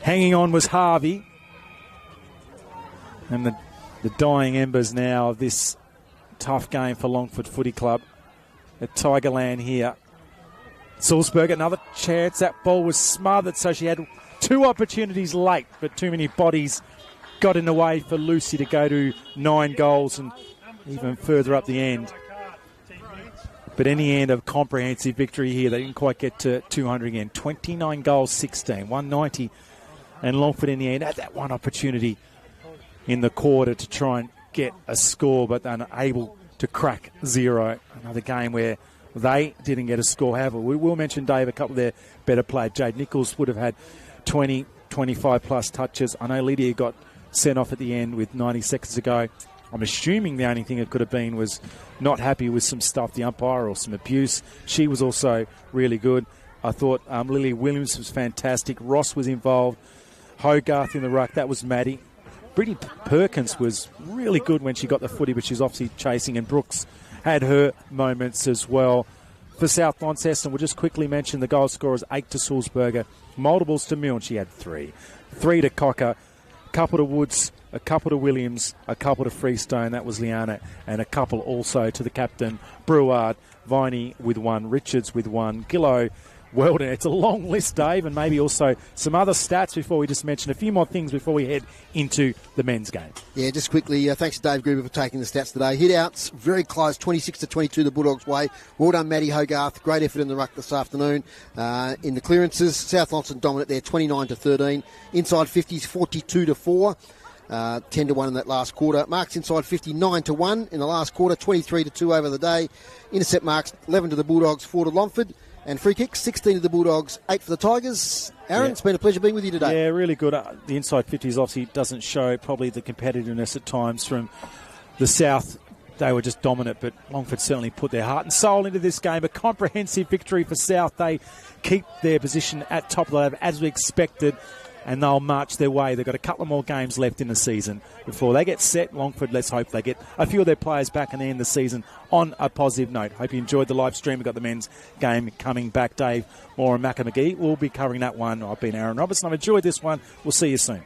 Hanging on was Harvey. And the dying embers now of this tough game for Longford Footy Club at Tigerland here. Sulzberger, another chance. That ball was smothered, so she had 2 opportunities late, but too many bodies got in the way for Lucy to go to 9 goals and even further up the end. But in the end, a comprehensive victory here. They didn't quite get to 200 again. 29 goals, 16, 190. And Longford in the end had that one opportunity in the quarter to try and get a score, but they're unable to crack 0. Another game where they didn't get a score. However, we will mention, Dave, a couple of their better players. Jade Nichols would have had 20, 25-plus touches. I know Lydia got sent off at the end with 90 seconds to go. I'm assuming the only thing it could have been was not happy with some stuff, the umpire, or some abuse. She was also really good. I thought Lily Williams was fantastic. Ross was involved. Hogarth in the ruck. That was Maddie. Brittany Perkins was really good when she got the footy, but she's obviously chasing, and Brooks had her moments as well. For South Launceston, we'll just quickly mention the goal scorers: 8 to Sulzberger, multiples to Milne, she had 3. 3 to Cocker, a couple to Woods, a couple to Williams, a couple to Freestone, that was Liana, and a couple also to the captain, Breward, Viney with 1, Richards with 1, Gillow well done. It's a long list, Dave, and maybe also some other stats before we just mention a few more things before we head into the men's game. Yeah, just quickly, thanks to Dave Gruber for taking the stats today. Hit-outs, very close, 26-22 the Bulldogs' way. Well done, Matty Hogarth. Great effort in the ruck this afternoon. In the clearances, South Launceston dominant there, 29-13. Inside 50s, 42-4. 10-1 in that last quarter. Marks inside 50, 9-1 in the last quarter, 23-2 over the day. Intercept marks, 11 to the Bulldogs, 4 to Longford. And free kicks, 16 to the Bulldogs, 8 for the Tigers. Aaron, It's been a pleasure being with you today. Yeah, really good. The inside 50s obviously doesn't show probably the competitiveness at times from the South. They were just dominant, but Longford certainly put their heart and soul into this game. A comprehensive victory for South. They keep their position at top of the ladder as we expected, and they'll march their way. They've got a couple of more games left in the season before they get set. Longford, let's hope they get a few of their players back and they end the season on a positive note. Hope you enjoyed the live stream. We've got the men's game coming back. Dave Moore and Macca McGee will be covering that one. I've been Aaron Robertson. I've enjoyed this one. We'll see you soon.